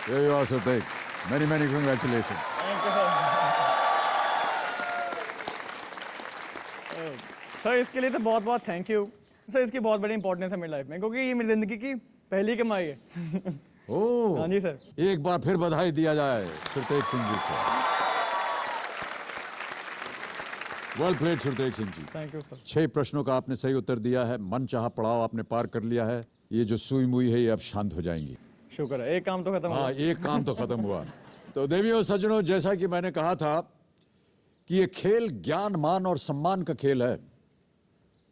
Here you are, Sutek. Many congratulations. Thank you, sir. Sir इसके लिए तो बहुत बहुत थैंक यू। सर इसकी बहुत बड़ी इंपॉर्टेंस है मेरी लाइफ में, क्योंकि ये मेरी जिंदगी की पहली कमाई है। ओह, हाँ जी सर। एक बार फिर बधाई दिया जाए सुरतेग सिंह जी को। Well played Surteg Singh ji. Thank you sir. 6 प्रश्नों का आपने सही उत्तर दिया है। मनचाहा पड़ाव आपने पार कर लिया है। ये जो सुई मुई है ये अब शांत हो जाएंगी। शुक्र है, एक काम तो खत्म हुआ। हाँ, एक काम तो खत्म हुआ। तो देवियों सज्जनों, जैसा कि मैंने कहा था कि ये खेल ज्ञान, मान और सम्मान का खेल है।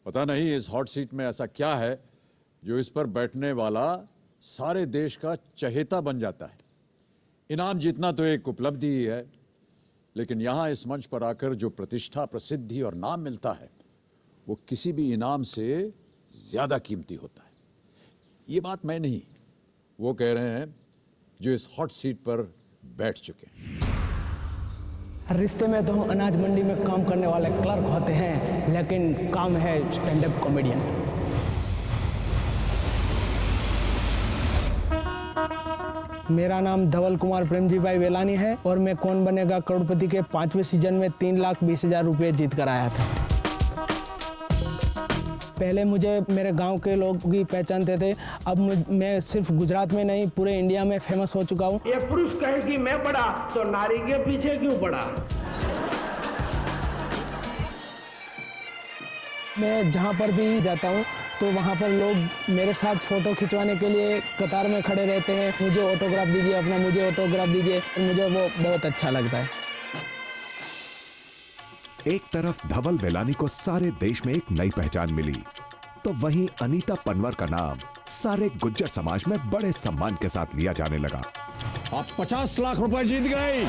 पता नहीं इस हॉट सीट में ऐसा क्या है जो इस पर बैठने वाला सारे देश का चहेता बन जाता है। इनाम जीतना तो एक उपलब्धि ही है, लेकिन यहाँ इस मंच पर आकर जो प्रतिष्ठा, प्रसिद्धि और नाम मिलता है वो किसी भी इनाम से ज्यादा कीमती होता है। ये बात मैं नहीं, वो कह रहे हैं जो इस हॉट सीट पर बैठ चुके हैं। रिश्ते में तो हम अनाज मंडी में काम करने वाले क्लर्क होते हैं, लेकिन काम है स्टैंड अप कॉमेडियन। मेरा नाम धवल कुमार प्रेमजी भाई वेलानी है और मैं कौन बनेगा करोड़पति के 5वें सीजन में 3,20,000 रुपये जीत कर आया था। पहले मुझे मेरे गांव के लोग भी पहचानते थे, अब मैं सिर्फ गुजरात में नहीं पूरे इंडिया में फेमस हो चुका हूँ। ये पुरुष कहे कि मैं बड़ा तो नारी के पीछे क्यों पड़ा। मैं जहाँ पर भी जाता हूँ तो वहाँ पर लोग मेरे साथ फ़ोटो खिंचवाने के लिए कतार में खड़े रहते हैं। मुझे ऑटोग्राफ दीजिए, अपना मुझे ऑटोग्राफ दीजिए, और मुझे वो बहुत अच्छा लगता है। एक तरफ धवल वेलानी को सारे देश में एक नई पहचान मिली, तो वहीं अनीता पनवर का नाम सारे गुज्जर समाज में बड़े सम्मान के साथ लिया जाने लगा। आप 50 लाख रुपए जीत गए।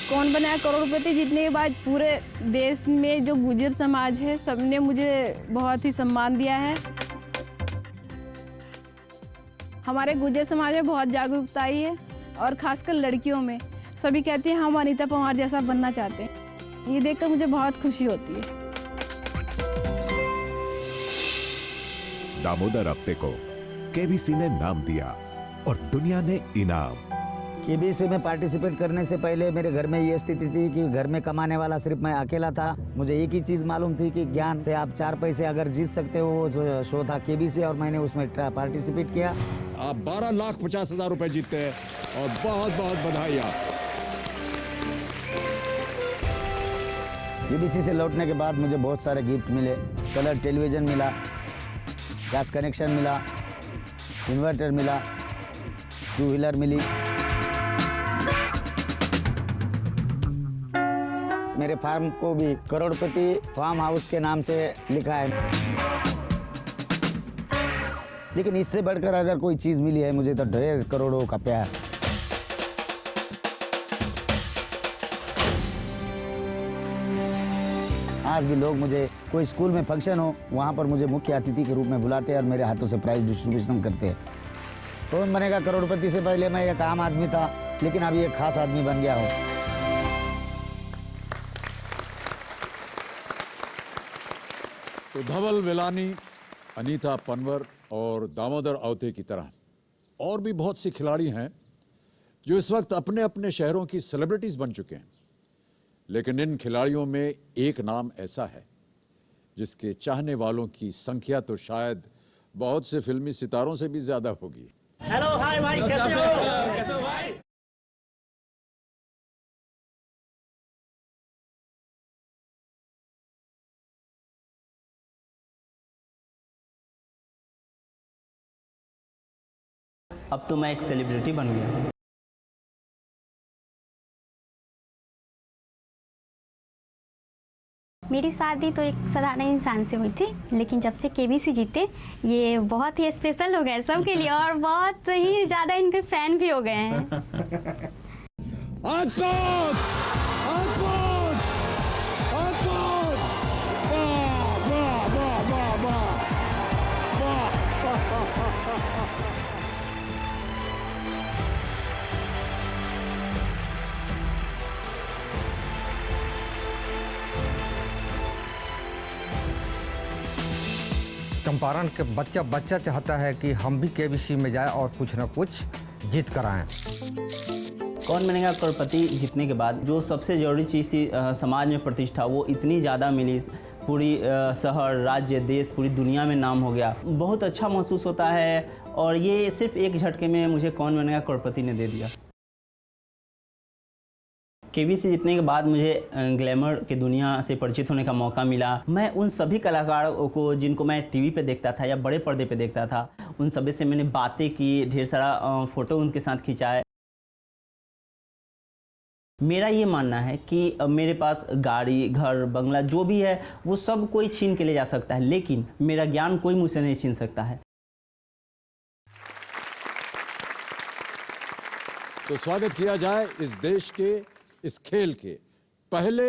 कौन बना करोड़पति जीतने के बाद पूरे देश में जो गुज्जर समाज है सबने मुझे बहुत ही सम्मान दिया है। हमारे गुज्जर समाज में बहुत जागरूकता आई है और खासकर लड़कियों में। सभी कहती हैं हम अनीता पंवार जैसा बनना चाहते हैं। ये देखकर मुझे बहुत खुशी होती है। दामोदर अप्ते को केबीसी ने नाम दिया और दुनिया ने इनाम। केबीसी में पार्टिसिपेट करने से पहले मेरे घर में ये स्थिति थी कि घर में कमाने वाला सिर्फ मैं अकेला था। मुझे एक ही चीज़ मालूम थी कि ज्ञान से आप 4 पैसे अगर जीत सकते हो, वो जो शो था केबीसी, और मैंने उसमें पार्टिसिपेट किया। आप 12,50,000 रुपए जीतते हैं और बहुत बहुत बधाई। आप केबीसी से लौटने के बाद मुझे बहुत सारे गिफ्ट मिले। कलर टेलीविज़न मिला, गैस कनेक्शन मिला, इन्वर्टर मिला, 2 व्हीलर मिली। मेरे फार्म को भी करोड़पति फार्म हाउस के नाम से लिखा है। लेकिन इससे बढ़कर अगर कोई चीज़ मिली है मुझे तो ढेर करोड़ों का प्यार। आज भी लोग मुझे कोई स्कूल में फंक्शन हो वहाँ पर मुझे मुख्य अतिथि के रूप में बुलाते हैं और मेरे हाथों से प्राइज डिस्ट्रीब्यूशन करते हैं। कौन बनेगा करोड़पति से पहले मैं एक आम आदमी था, लेकिन अभी एक खास आदमी बन गया हूँ। तो धवल वेलानी, अनीता पनवर और दामोदर अवते की तरह और भी बहुत से खिलाड़ी हैं जो इस वक्त अपने अपने शहरों की सेलिब्रिटीज बन चुके हैं। लेकिन इन खिलाड़ियों में एक नाम ऐसा है जिसके चाहने वालों की संख्या तो शायद बहुत से फिल्मी सितारों से भी ज्यादा होगी। हेलो, हाय भाई, कैसे हो? कैसे हो भाई? अब तो मैं एक सेलिब्रिटी बन गया। मेरी शादी तो एक साधारण इंसान से हुई थी, लेकिन जब से केबीसी जीते ये बहुत ही स्पेशल हो गए सबके लिए और बहुत ही ज़्यादा इनके फैन भी हो गए हैं। चंपारण के बच्चा चाहता है कि हम भी केबीसी में जाए और कुछ न कुछ जीत कर आएँ। कौन बनेगा करोड़पति जीतने के बाद जो सबसे ज़रूरी चीज़ थी समाज में प्रतिष्ठा, वो इतनी ज़्यादा मिली। पूरी शहर, राज्य, देश, पूरी दुनिया में नाम हो गया। बहुत अच्छा महसूस होता है और ये सिर्फ एक झटके में मुझे कौन बनेगा करोड़पति ने दे दिया। केबीसी जीतने के बाद मुझे ग्लैमर की दुनिया से परिचित होने का मौका मिला। मैं उन सभी कलाकारों को जिनको मैं टीवी पे देखता था या बड़े पर्दे पे देखता था, उन सभी से मैंने बातें की, ढेर सारा फ़ोटो उनके साथ खिंचाए। मेरा ये मानना है कि मेरे पास गाड़ी, घर, बंगला जो भी है वो सब कोई छीन के ले जा सकता है, लेकिन मेरा ज्ञान कोई मुझसे नहीं छीन सकता है। तो स्वागत किया जाए इस देश के, इस खेल के पहले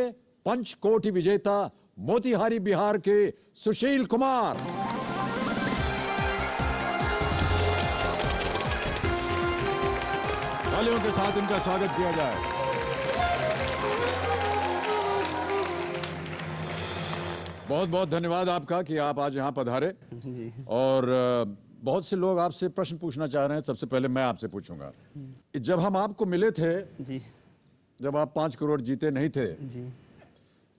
पंचकोटि विजेता मोतिहारी बिहार के सुशील कुमार। तालियों के साथ इनका स्वागत किया जाए। बहुत बहुत धन्यवाद आपका कि आप आज यहाँ पधारे जी। और बहुत से लोग आपसे प्रश्न पूछना चाह रहे हैं। सबसे पहले मैं आपसे पूछूंगा, जब हम आपको मिले थे जी, जब आप 5 करोड़ जीते नहीं थे जी,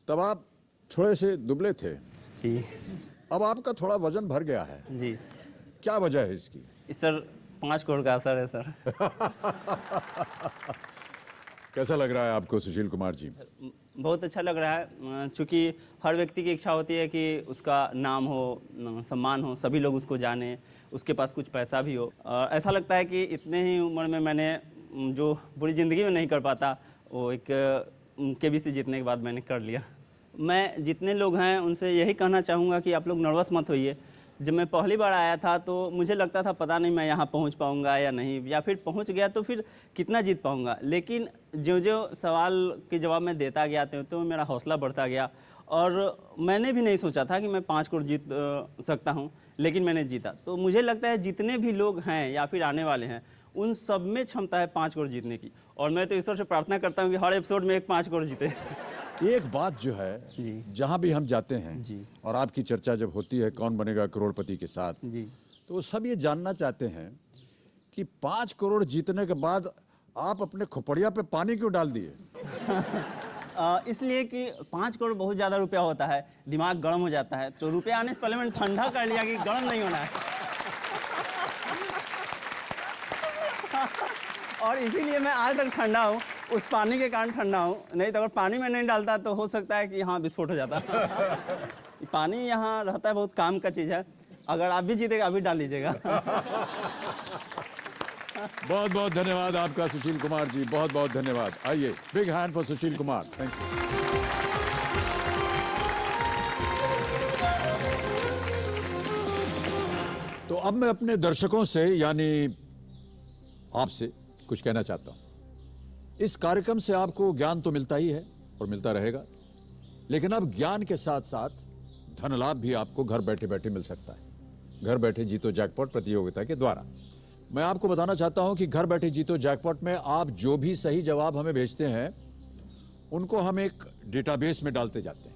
तब आप थोड़े से दुबले थे जी। अब आपका थोड़ा वजन भर गया है जी। क्या वजह है इसकी? सर 5 करोड़ का असर है सर। कैसा लग रहा है आपको सुशील कुमार जी? बहुत अच्छा लग रहा है, चूँकि हर व्यक्ति की इच्छा होती है कि उसका नाम हो, सम्मान हो, सभी लोग उसको जाने, उसके पास कुछ पैसा भी हो। और ऐसा लगता है कि इतने ही उम्र में मैंने जो पूरी ज़िंदगी में नहीं कर पाता वो एक केबीसी जीतने के बाद मैंने कर लिया। मैं जितने लोग हैं उनसे यही कहना चाहूँगा कि आप लोग नर्वस मत होइए। जब मैं पहली बार आया था तो मुझे लगता था पता नहीं मैं यहाँ पहुँच पाऊँगा या नहीं, या फिर पहुँच गया तो फिर कितना जीत पाऊँगा। लेकिन जो जो सवाल के जवाब मैं देता गया तो मेरा हौसला बढ़ता गया और मैंने भी नहीं सोचा था कि मैं 5 करोड़ जीत सकता हूँ, लेकिन मैंने जीता। तो मुझे लगता है जितने भी लोग हैं या फिर आने वाले हैं उन सब में क्षमता है 5 करोड़ जीतने की, और मैं तो ईश्वर से प्रार्थना करता हूँ कि हर एपिसोड में एक 5 करोड़ जीते। एक बात जो है, जहां भी हम जाते हैं और आपकी चर्चा जब होती है कौन बनेगा करोड़पति के साथ, तो सब ये जानना चाहते हैं कि 5 करोड़ जीतने के बाद आप अपने खोपड़िया पे पानी क्यों डाल दिए? इसलिए कि 5 करोड़ बहुत ज़्यादा रुपया होता है, दिमाग गर्म हो जाता है, तो रुपया आने से पहले मैंने ठंडा कर लिया कि गर्म नहीं होना है। और इसीलिए मैं आज तक ठंडा हूँ, उस पानी के कारण ठंडा हूँ। नहीं तो अगर पानी में नहीं डालता तो हो सकता है कि यहाँ विस्फोट हो जाता। पानी यहाँ रहता है, बहुत काम का चीज़ है। अगर आप भी जीतेगा अभी डाल लीजिएगा। बहुत बहुत धन्यवाद आपका सुशील कुमार जी, बहुत बहुत धन्यवाद। आइए, big hand for Sushil Kumar. Thank you. तो अब मैं अपने दर्शकों से यानी आपसे कुछ कहना चाहता हूं। इस कार्यक्रम से आपको ज्ञान तो मिलता ही है और मिलता रहेगा, लेकिन अब ज्ञान के साथ साथ धन लाभ भी आपको घर बैठे बैठे मिल सकता है। घर बैठे जीतो जैकपॉट प्रतियोगिता के द्वारा मैं आपको बताना चाहता हूं कि घर बैठे जीतो जैकपॉट में आप जो भी सही जवाब हमें भेजते हैं उनको हम एक डेटाबेस में डालते जाते हैं,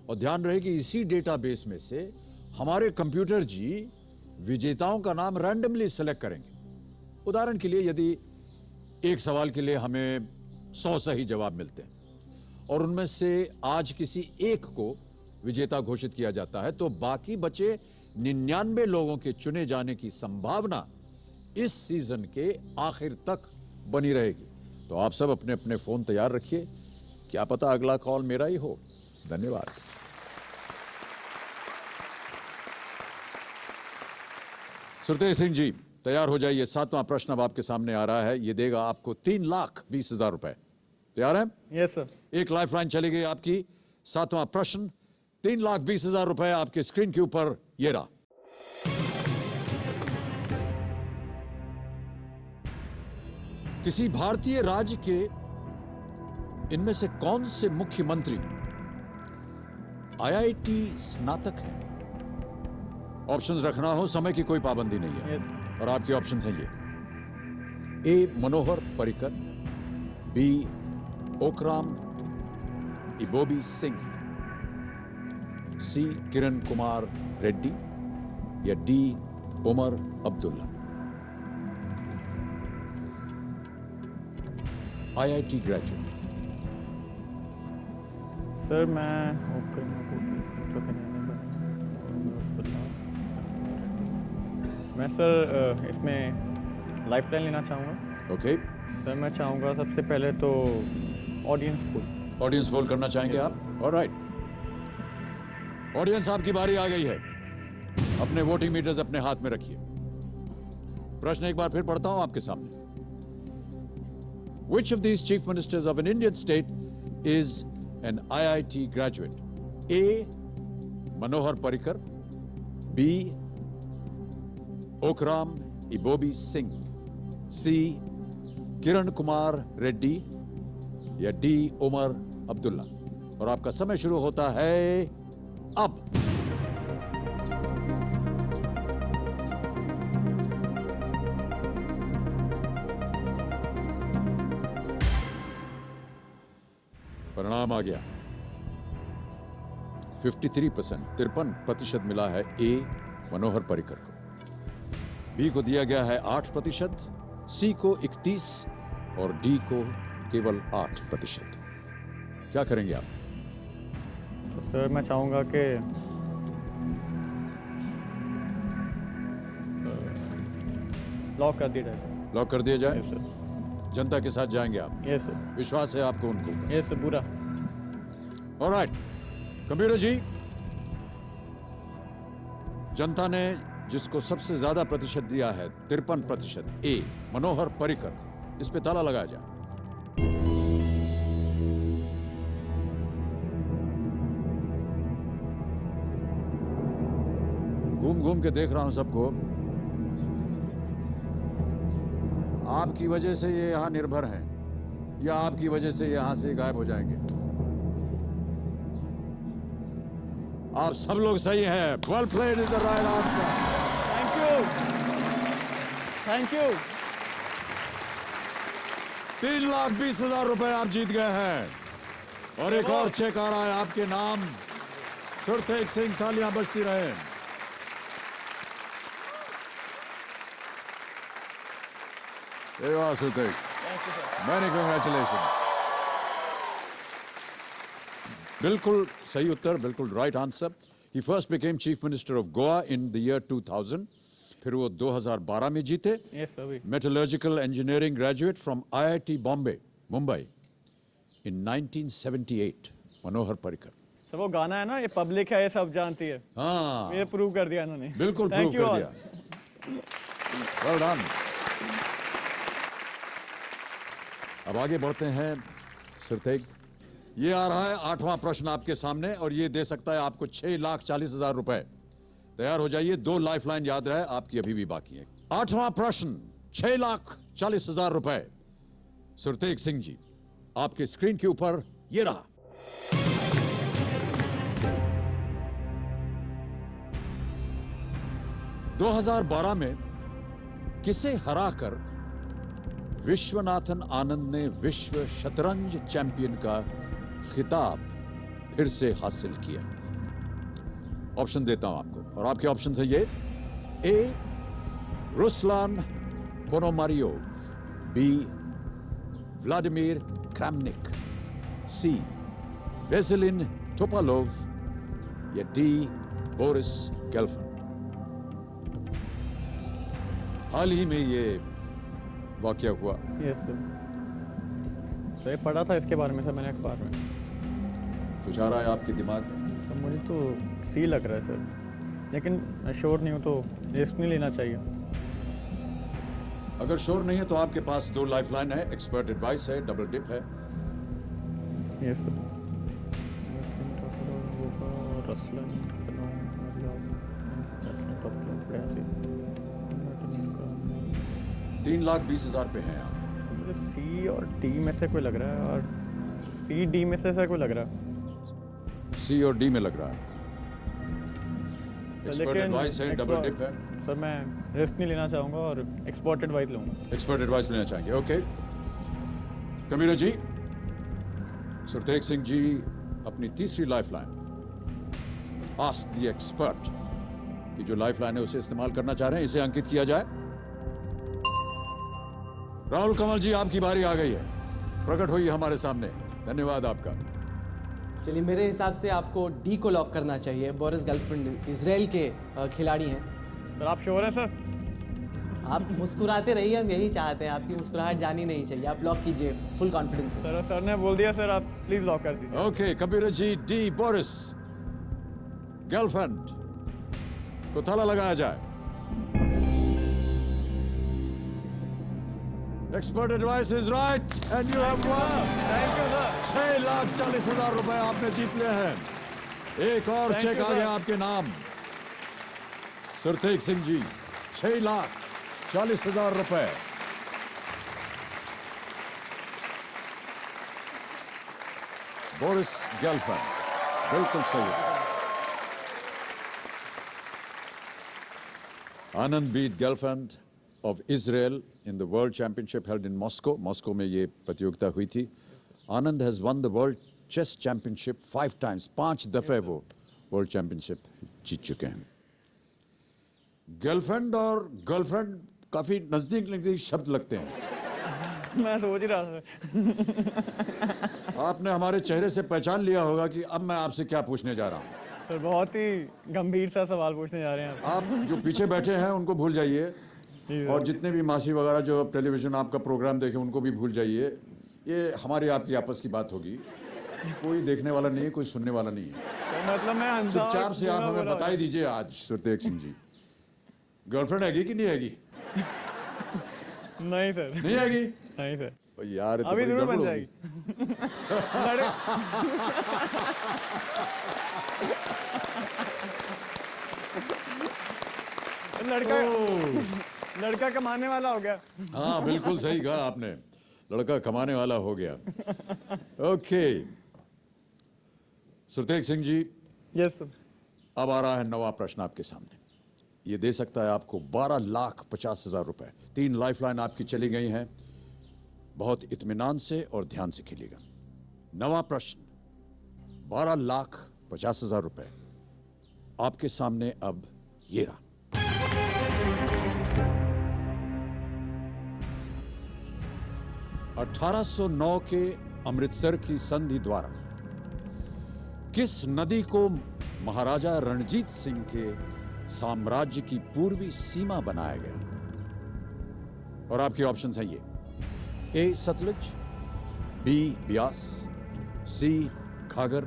और ध्यान रहे कि इसी डेटाबेस में से हमारे कंप्यूटर जी विजेताओं का नाम रैंडमली सेलेक्ट करेंगे। उदाहरण के लिए यदि एक सवाल के लिए हमें 100 सही जवाब मिलते हैं और उनमें से आज किसी एक को विजेता घोषित किया जाता है, तो बाकी बचे 99 लोगों के चुने जाने की संभावना इस सीजन के आखिर तक बनी रहेगी। तो आप सब अपने अपने फोन तैयार रखिए, क्या पता अगला कॉल मेरा ही हो। धन्यवाद। सुरतेज सिंह जी तैयार हो जाइए। 7वां प्रश्न अब आपके सामने आ रहा है, ये देगा आपको 3,20,000 रुपए। तैयार हैं? Yes sir. एक लाइफलाइन चली गई आपकी। 7वां प्रश्न, 3,20,000 रुपए आपके स्क्रीन के ऊपर ये रहा। किसी भारतीय राज्य के इनमें से कौन से मुख्यमंत्री IIT स्नातक हैं? ऑप्शंस रखना हो, समय की कोई पाबंदी नहीं है। और आपके ऑप्शंस हैं ये: A Manohar Parrikar, B Okram Ibobi Singh, C Kiran Kumar Reddy, या D Omar Abdullah. IIT graduate. Sir मैं सर इसमें लाइफलाइन लेना चाहूँगा। ओके। सर मैं चाहूँगा सबसे पहले तो ऑडियंस पोल। ऑडियंस पोल करना चाहेंगे आप? ऑलराइट, ऑडियंस आपकी बारी आ गई है। अपने वोटिंग मीटर्स अपने हाथ में रखिए। प्रश्न एक बार फिर पढ़ता हूं आपके सामने। Which of these chief ministers of an Indian state is an IIT graduate? A. Manohar Parrikar, B. Okram Ibobi Singh, C. Kiran Kumar Reddy या D. Omar Abdullah। और आपका समय शुरू होता है अब। परिणाम आ गया 53%, 53% मिला है ए मनोहर पर्रिकर को, बी को दिया गया है 8%, सी को 31 और डी को केवल 8%। क्या करेंगे आप? तो सर मैं चाहूँगा कि लॉक कर दिया जाए सर। लॉक कर दिया जाए? Yes sir. जनता के साथ जाएंगे आप? Yes sir. विश्वास है आपको उनको? यस सर, पूरा। ऑलराइट, कंप्यूटर जी, जनता ने जिसको सबसे ज्यादा प्रतिशत दिया है 53%, ए मनोहर पर्रिकर, इस पे ताला लगाया जाए। घूम घूम के देख रहा हूं सबको। आपकी वजह से ये यहां निर्भर हैं या आपकी वजह से यहां से गायब हो जाएंगे? आप सब लोग सही हैं। Well played is the right answer. Thank you, thank you. 3,20,000 रुपए आप जीत गए हैं और एक और चेक आ रहा है आपके नाम। सुरतेज सिंह, तालियां बजती रहे। सुरतेज, मैनी कांग्रेचुलेशन। बिल्कुल सही उत्तर, बिल्कुल right answer. He first became chief minister of Goa in the year 2000। फिर वो 2012 में जीते। Yes sir. Metallurgical engineering graduate from IIT Bombay, Mumbai in 1978। Manohar Parrikar. Sir वो गाना है ना, ये पब्लिक है ये सब जानती है। हाँ, ये प्रूव कर दिया इन्होंने। बिल्कुल प्रूव कर दिया। Well done. अब आगे बढ़ते हैं सुरतेज। ये आ रहा है 8वां प्रश्न आपके सामने और ये दे सकता है आपको 6,40,000 रुपए। तैयार हो जाइए, 2 लाइफलाइन याद रहे आपकी अभी भी बाकी है। 8वां प्रश्न, 6,40,000 रुपए। सुरतेज सिंह जी, आपके स्क्रीन के ऊपर ये रहा। – 2012 में किसे हराकर विश्वनाथन आनंद ने विश्व शतरंज चैंपियन का खिताब फिर से हासिल किया? ऑप्शन देता हूं आपको और आपके ऑप्शन है ये। ए रुस्लान पोनोमारियोव, बी व्लादिमीर क्रामनिक, सी वेसेलिन टोपालोव या डी बोरिस गेल्फन। हाल ही में ये वाकया हुआ। यस सर, सही पढ़ा था इसके बारे में सर मैंने अखबार में। कुछ आ रहा है आपके दिमाग में? मुझे तो सी लग रहा है सर, लेकिन मैं श्योर नहीं हूँ तो रिस्क नहीं लेना चाहिए। अगर श्योर नहीं है तो आपके पास 2 लाइफलाइन है, एक्सपर्ट एडवाइस है, डबल डिप है। Yes sir. 3,20,000 पे हैं आप। मुझे सी और डी में से कोई लग रहा है, और सी डी में से कोई लग रहा है। सी और डी में लग रहा है। एक्सपर्ट एडवाइस है, डबल डिप है। सर मैं रिस्क नहीं लेना चाहूँगा और एक्सपर्ट एडवाइस लूँगा। एक्सपर्ट एडवाइस लेना चाहेंगे, ओके। कमीना जी, सुरतेज सिंह जी अपनी तीसरी लाइफलाइन आस्क द एक्सपर्ट की जो लाइफलाइन है उसे इस्तेमाल करना चाह रहे हैं, इसे अंकित किया जाए। राहुल कमल जी, आपकी बारी आ गई है, प्रकट हुई हमारे सामने। धन्यवाद आपका। चलिए, मेरे हिसाब से आपको डी को लॉक करना चाहिए। बोरिस गेल्फन इजराइल के खिलाड़ी हैं। सर आप श्योर हैं सर? आप मुस्कुराते रहिए, हम यही चाहते हैं, आपकी मुस्कुराहट जानी नहीं चाहिए। आप लॉक कीजिए फुल कॉन्फिडेंस के साथ। सर ने बोल दिया सर, आप प्लीज लॉक कर दीजिए। Okay computer ji, D Boris girlfriend को ताला लगाया जाए। Expert advice is right and you have one. Thank you sir. 6,40,000 रुपए आपने जीत लिए हैं। एक और Thank चेक you, आ sir. गया आपके नाम। सुरतेज सिंह जी, 6,40,000 रुपए। बोरिस गर्लफ्रेंड, बिल्कुल सही। Anand beat Gelfand of Israel in the World Championship held in Moscow. Moscow में ये प्रतियोगिता हुई थी। आनंद has won the World Chess Championship 5 times. 5 दफे वो World Championship जीत चुके हैं। गर्लफ्रेंड और गर्लफ्रेंड काफी नजदीक शब्द लगते हैं। मैं सोच ही रहा था। आपने हमारे चेहरे से पहचान लिया होगा कि अब मैं आपसे क्या पूछने जा रहा हूँ। सर बहुत ही गंभीर सा सवाल पूछने जा रहे हैं आप जो पीछे बैठे हैं उनको भूल जाइए, और जितने भी मासी वगैरह जो टेलीविजन आपका प्रोग्राम देखे उनको भी भूल जाइए। ये हमारी आपकी आपस की बात होगी, कोई देखने वाला नहीं है, कोई सुनने वाला नहीं है। मतलब मैं चुपचाप से आप हमें बता ही दीजिए आज सुरतेज सिंह जी, गर्लफ्रेंड हैगी कि नहीं हैगी? नहीं सर। नहीं हैगी? नहीं सर। यार अभी जरूर बन जाएगी। लड़का कमाने वाला हो गया। हाँ बिल्कुल सही कहा आपने, लड़का कमाने वाला हो गया। ओके सुरतेज सिंह जी, यस सर। अब आ रहा है नवा प्रश्न आपके सामने। ये दे सकता है आपको 12,50,000 रुपए। 3 लाइफलाइन आपकी चली गई हैं। बहुत इत्मीनान से और ध्यान से खेलिएगा। नवा प्रश्न 12,50,000 रुपए आपके सामने अब ये रहा। (1809) के अमृतसर की संधि द्वारा किस नदी को महाराजा रणजीत सिंह के साम्राज्य की पूर्वी सीमा बनाया गया? और आपके ऑप्शंस हैं ये: ए सतलुज, बी ब्यास, सी घाघर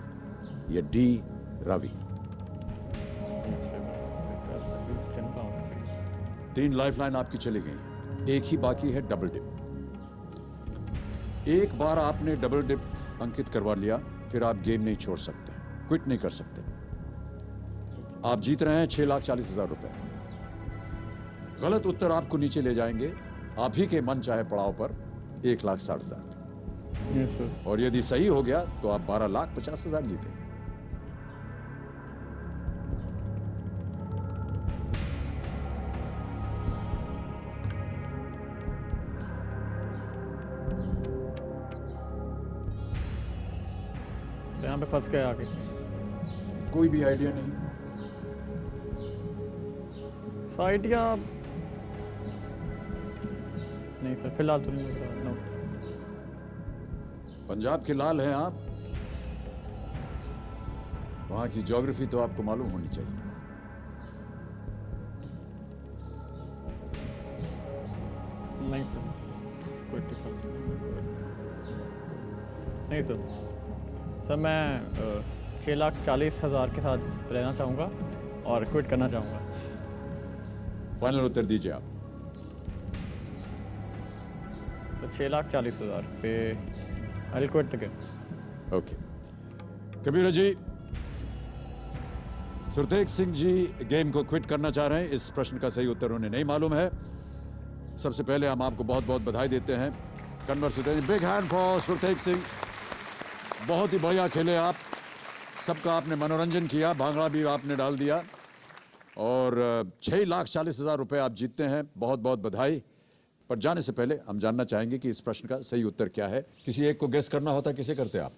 या डी रावी। 3 लाइफलाइन आपकी चली गई हैं। एक ही बाकी है डबल डिप। एक बार आपने डबल डिप अंकित करवा लिया, फिर आप गेम नहीं छोड़ सकते, क्विट नहीं कर सकते। आप जीत रहे हैं 6,40,000 रुपए। गलत उत्तर आपको नीचे ले जाएंगे आप ही के मन चाहे पड़ाव पर 1,60,000। Yes sir. और यदि सही हो गया तो आप 12,50,000 जीतेंगे। यहाँ पे फंस गए आगे। कोई भी आइडिया नहीं? आइडिया नहीं सर, फिलहाल तो नहीं लग रहा। नो। पंजाब के लाल हैं आप, वहां की ज्योग्राफी तो आपको मालूम होनी चाहिए। नहीं सर, कोई डिफरेंट नहीं सर। सर मैं 6,40,000 के साथ रहना चाहूँगा और क्विट करना चाहूँगा। फाइनल उत्तर दीजिए आप। तो 6,40,000 पे I quit the game. Okay Kabir ji, Surtej Singh ji game को क्विट करना चाह रहे हैं। इस प्रश्न का सही उत्तर उन्हें नहीं मालूम है। सबसे पहले हम आपको बहुत बहुत बधाई देते हैं। Kanwar Surtej, big hand for Surtej Singh. बहुत ही बढ़िया खेले आप, सबका आपने मनोरंजन किया, भांगड़ा भी आपने डाल दिया और 6,40,000 रुपए आप जीतते हैं। बहुत बहुत बधाई। पर जाने से पहले हम जानना चाहेंगे कि इस प्रश्न का सही उत्तर क्या है। किसी एक को गेस करना होता, किसे करते आप?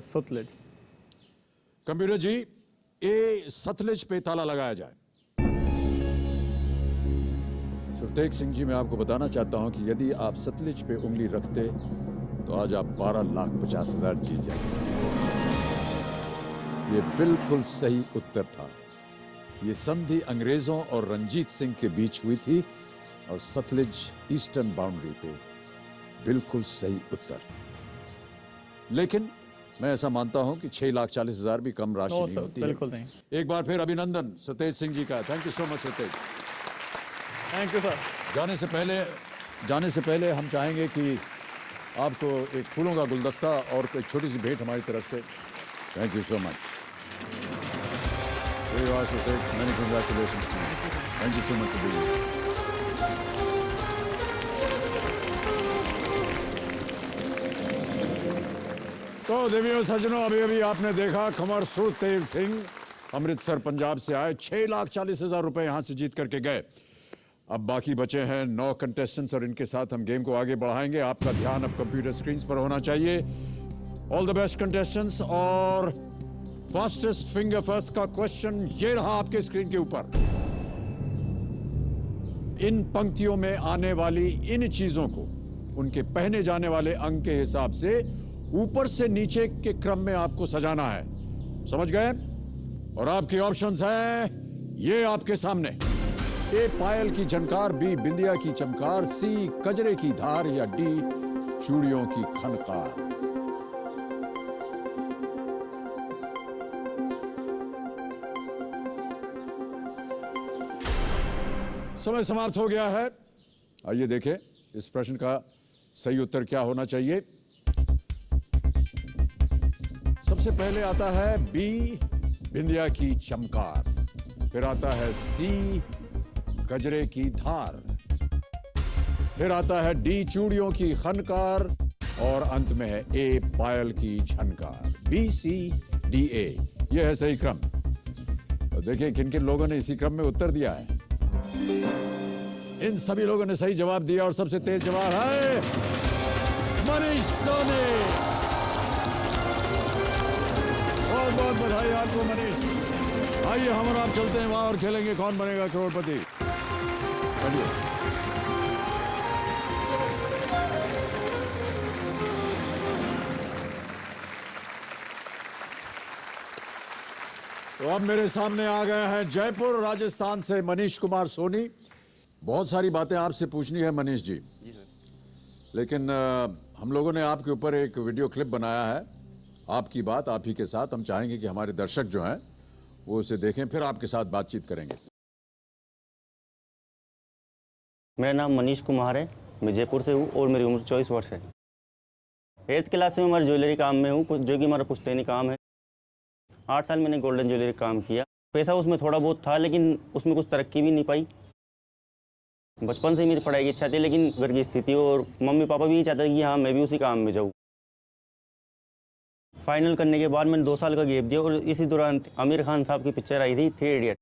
सतलज। कंप्यूटर जी, ए सतलज पे ताला लगाया जाए। सुरतेज सिंह जी, मैं आपको बताना चाहता हूं कि यदि आप सतलज पे उंगली रखते तो आज आप 12,50,000 जीत जाते। ये बिल्कुल सही उत्तर था। ये संधि अंग्रेजों और रंजीत सिंह के बीच हुई थी और सतलुज ईस्टर्न बाउंड्री पे बिल्कुल सही उत्तर। लेकिन मैं ऐसा मानता हूं कि 6,40,000 भी कम राशि नहीं होती है। बिल्कुल नहीं। एक बार फिर अभिनंदन सतेज सिंह जी का। Thank you so much Satej. Thank you sir. जाने से पहले हम चाहेंगे कि आपको एक फूलों का गुलदस्ता और कोई छोटी सी भेंट हमारी तरफ से। Thank you so much. Many congratulations. Thank you so much for being here. तो देवियों सज्जनों, अभी आपने देखा कंवर सुरतेव सिंह अमृतसर पंजाब से आए, 6,40,000 रुपए यहां से जीत करके गए। अब बाकी बचे हैं 9 कंटेस्टेंट्स और इनके साथ हम गेम को आगे बढ़ाएंगे। आपका ध्यान अब कंप्यूटर स्क्रीन पर होना चाहिए। All the best contestants. और फास्टेस्ट फिंगर फर्स्ट का क्वेश्चन ये रहा आपके स्क्रीन के ऊपर। इन पंक्तियों में आने वाली इन चीजों को उनके पहने जाने वाले अंक के हिसाब से ऊपर से नीचे के क्रम में आपको सजाना है। समझ गए? और आपके ऑप्शंस हैं ये आपके सामने। ए पायल की झनकार, बी बिंदिया की चमकार, सी कजरे की धार या डी चूड़ियों की खनकार। समय समाप्त हो गया है। आइए देखें इस प्रश्न का सही उत्तर क्या होना चाहिए। सबसे पहले आता है बी बिंदिया की चमकार, फिर आता है सी गजरे की धार, फिर आता है डी चूड़ियों की खनकार और अंत में है ए पायल की झनकार। बी सी डी ए यह है सही क्रम। तो देखिए किन किन लोगों ने इसी क्रम में उत्तर दिया है। इन सभी लोगों ने सही जवाब दिया और सबसे तेज जवाब है मनीष सोनी। बहुत बहुत बधाई आपको मनीष। आइए हम और आप चलते हैं वहां और खेलेंगे कौन बनेगा करोड़पति। चलिए। तो अब मेरे सामने आ गया है जयपुर राजस्थान से मनीष कुमार सोनी। बहुत सारी बातें आपसे पूछनी है मनीष जी। जी सर। लेकिन हम लोगों ने आपके ऊपर एक वीडियो क्लिप बनाया है, आपकी बात आप ही के साथ। हम चाहेंगे कि हमारे दर्शक जो हैं वो उसे देखें, फिर आपके साथ बातचीत करेंगे। मेरा नाम मनीष कुमार है, मैं जयपुर से हूँ और मेरी उम्र 24 वर्ष है। 8th क्लास में हमारे ज्वेलरी काम में हूँ, जो कि हमारा पुश्तैनी काम है। 8 साल मैंने गोल्डन ज्वेलरी काम किया। पैसा उसमें थोड़ा बहुत था, लेकिन उसमें कुछ तरक्की भी नहीं पाई। बचपन से ही मेरी पढ़ाई की इच्छा थी, लेकिन घर की स्थिति और मम्मी पापा भी यही चाहते कि हाँ मैं भी उसी काम में जाऊँ। फाइनल करने के बाद मैंने 2 साल का गैप दिया और इसी दौरान आमिर खान साहब की पिक्चर आई थी 3 इडियट।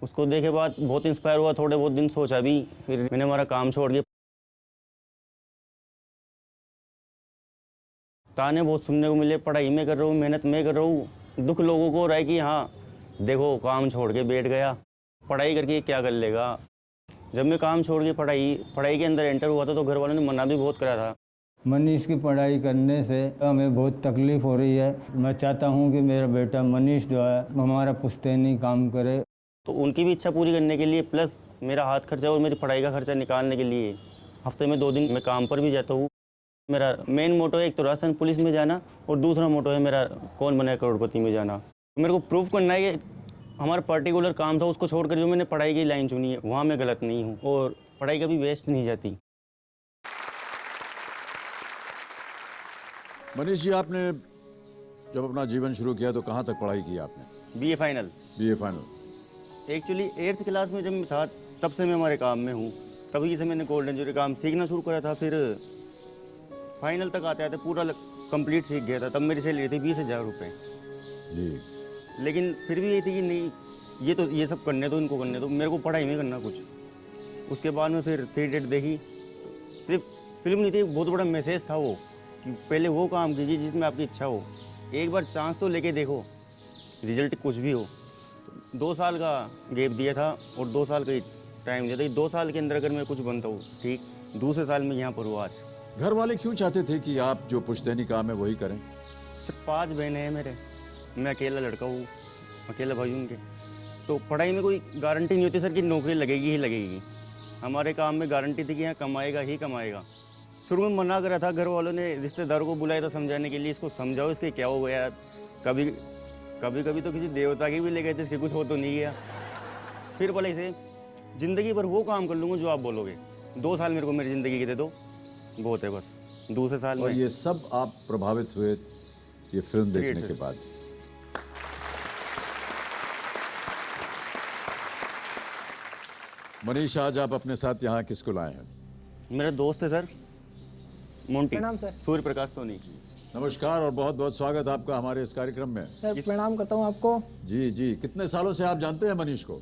उसको देखे बाद बहुत इंस्पायर हुआ, थोड़े बहुत दिन सोचा भी, फिर मैंने हमारा काम छोड़ के। ताने बहुत सुनने को मिले, पढ़ाई में कर रहा हूँ, मेहनत में कर रहा हूँ। दुख लोगों को हो रहा है कि हाँ देखो काम छोड़ के बैठ गया, पढ़ाई करके क्या कर लेगा। जब मैं काम छोड़ के पढ़ाई के अंदर एंटर हुआ था तो घर वालों ने मना भी बहुत करा था। मनीष की पढ़ाई करने से हमें बहुत तकलीफ हो रही है। मैं चाहता हूं कि मेरा बेटा मनीष जो है हमारा पुश्तैनी काम करे। तो उनकी भी इच्छा पूरी करने के लिए प्लस मेरा हाथ खर्चा और मेरी पढ़ाई का खर्चा निकालने के लिए हफ्ते में 2 दिन मैं काम पर भी जाता हूँ। मेरा मेन मोटो है एक तो राजस्थान पुलिस में जाना और दूसरा मोटो है मेरा कौन बनेगा करोड़पति में जाना। मेरे को प्रूफ करना है कि हमारा पर्टिकुलर काम था, उसको छोड़कर जो मैंने पढ़ाई की लाइन चुनी है वहाँ मैं गलत नहीं हूँ और पढ़ाई कभी वेस्ट नहीं जाती। मनीष जी, आपने जब अपना जीवन शुरू किया तो कहाँ तक पढ़ाई की आपने? BA final. BA final. Actually 8th class में जब मैं था तब से मैं हमारे काम में हूँ। तभी से मैंने गोल्डन ज्वेलरी काम सीखना शुरू करा था। फिर फाइनल तक आते आते पूरा कंप्लीट सीख गया था। तब मेरी सैलरी थी 20,000 रुपये जी। लेकिन फिर भी ये थी कि नहीं ये सब करने दो, इनको करने दो, मेरे को पढ़ाई में करना कुछ। उसके बाद में फिर 3 इडियट देखी। सिर्फ फिल्म नहीं थी, बहुत बड़ा मैसेज था वो कि पहले वो काम कीजिए जिसमें आपकी इच्छा हो। एक बार चांस तो लेके देखो, रिजल्ट कुछ भी हो। तो 2 साल का गैप दिया था और 2 साल का टाइम दिया था। 2 साल के अंदर अगर मैं कुछ बनता हूँ ठीक, दूसरे साल में यहाँ पर हूँ आज। घर वाले क्यों चाहते थे कि आप जो पुश्तैनी काम है वही करें? सर 5 बहनें हैं मेरे, मैं अकेला लड़का हूँ, अकेला भाई उनके। तो पढ़ाई में कोई गारंटी नहीं होती सर कि नौकरी लगेगी ही लगेगी। हमारे काम में गारंटी थी कि यहाँ कमाएगा ही कमाएगा। शुरू में मना करा था, घर वालों ने रिश्तेदारों को बुलाया था समझाने के लिए, इसको समझाओ इसके क्या हो गया। कभी कभी तो किसी देवता की भी ले गए थे, इसके कुछ हो तो नहीं गया। फिर बोले इसे ज़िंदगी भर वो काम कर लूँगा जो आप बोलोगे, 2 साल मेरे को मेरी ज़िंदगी के दे दो, बहुत है बस। दूसरे साल और में ये सब आप प्रभावित हुए ये फिल्म देखने के बाद? मनीष, आज आप अपने साथ यहाँ किसको लाए हैं? मेरा दोस्त है सर, मोंटी। प्रणाम सर। सूर्य प्रकाश सोनी। नमस्कार और बहुत बहुत स्वागत आपका हमारे इस कार्यक्रम में। सर प्रणाम करता हूँ आपको। जी जी, कितने सालों से आप जानते हैं मनीष को?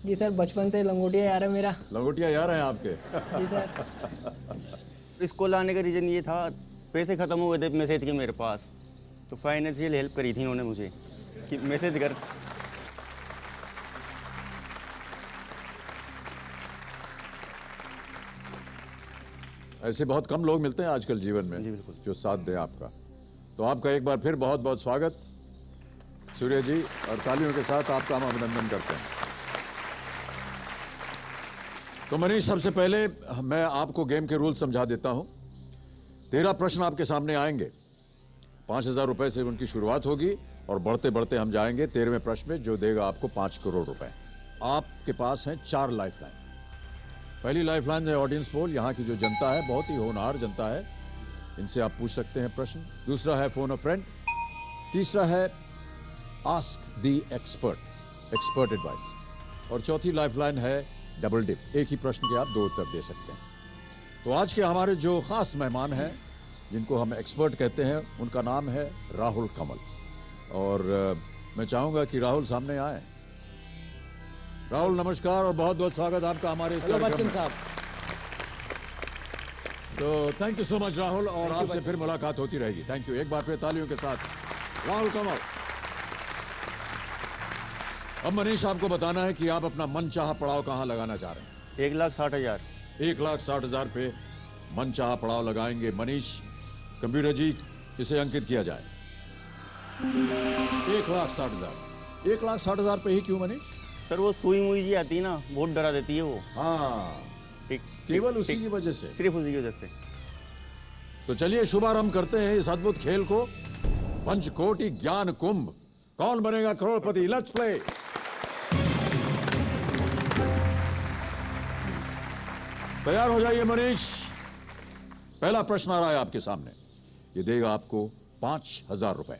जी सर, बचपन से लंगोटिया यार है मेरा। लंगोटिया यार हैं आपके? जी सर। इसको लाने का रीज़न ये था, पैसे ख़त्म हुए थे मैसेज के मेरे पास, तो फाइनेंशियल हेल्प करी थी इन्होंने मुझे कि मैसेज कर। ऐसे बहुत कम लोग मिलते हैं आजकल जीवन में जो साथ दें आपका। तो आपका एक बार फिर बहुत बहुत स्वागत सूर्य जी, और तालियों के साथ आपका हम अभिनंदन करते हैं। तो मनीष, सबसे पहले मैं आपको गेम के रूल समझा देता हूं। 13 प्रश्न आपके सामने आएंगे, 5,000 रुपए से उनकी शुरुआत होगी और बढ़ते बढ़ते हम जाएंगे 13वें प्रश्न में, जो देगा आपको 5 करोड़ रुपए। आपके पास हैं 4 लाइफलाइन। पहली लाइफलाइन है ऑडियंस पोल। यहाँ की जो जनता है बहुत ही होनहार जनता है, इनसे आप पूछ सकते हैं प्रश्न। दूसरा है फोन अ फ्रेंड। तीसरा है आस्क द एक्सपर्ट एडवाइस। और चौथी लाइफलाइन है डबल डिप, एक ही प्रश्न के आप 2 उत्तर दे सकते हैं। तो आज के हमारे जो खास मेहमान हैं, जिनको हम एक्सपर्ट कहते हैं, उनका नाम है राहुल कमल। और मैं चाहूंगा कि राहुल सामने आए। राहुल नमस्कार और बहुत बहुत स्वागत आपका हमारे इस कार्यक्रम बच्चन में। साहब। तो thank you so much Rahul, और आपसे फिर मुलाकात होती रहेगी। थैंक यू, एक बार फिर तालियों के साथ राहुल कमल। अब मनीष, आपको बताना है कि आप अपना मनचाहा पड़ाव कहां लगाना चाह रहे हैं। 1,60,000। 1,60,000 पे मनचाहा पड़ाव लगाएंगे मनीष। कंप्यूटर जी, इसे अंकित किया जाए। 1,60,000। 1,60,000 पे ही क्यों मनीष? सर वो सुई मुई जी आती है ना, बहुत डरा देती है वो। हाँ, केवल उसी की वजह से, सिर्फ उसी की वजह से। तो चलिए शुभारंभ करते हैं इस अद्भुत खेल को। पंचकोटि ज्ञान कुंभ, कौन बनेगा करोड़पति? Let's play. तैयार हो जाइए मनीष। पहला प्रश्न आ रहा है आपके सामने, ये देगा आपको 5,000 रुपए।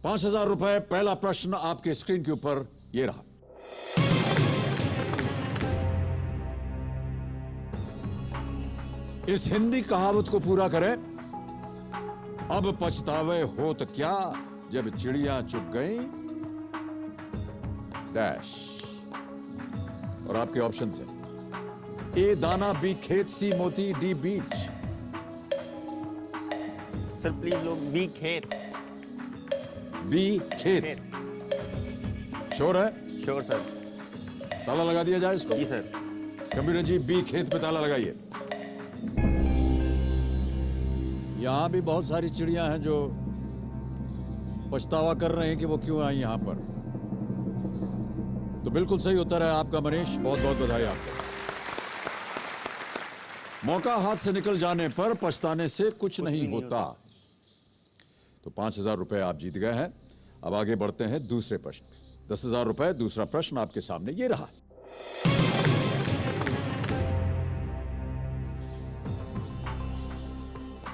5,000 रुपए। पहला प्रश्न आपके स्क्रीन के ऊपर ये रहा। इस हिंदी कहावत को पूरा करें। अब पछतावे हो तो क्या, जब चिड़ियां चुग गई डैश। और आपके ऑप्शन है ए दाना, बी खेत, सी मोती, डी बीज। सर प्लीज लोग बी खेत। बी खेत। श्योर है? Sure sir. ताला लगा दिया जाए इसको? जी सर। कंप्यूटर जी, बी खेत पे ताला लगाइए। यहां भी बहुत सारी चिड़ियां हैं जो पछतावा कर रहे हैं कि वो क्यों आई यहां पर। तो बिल्कुल सही उत्तर है आपका मनीष, बहुत बहुत बधाई आपको। मौका हाथ से निकल जाने पर पछताने से कुछ नहीं होता। तो 5,000 रुपए आप जीत गए हैं। अब आगे बढ़ते हैं दूसरे प्रश्न पे। 10,000 रुपए। दूसरा प्रश्न आपके सामने ये रहा।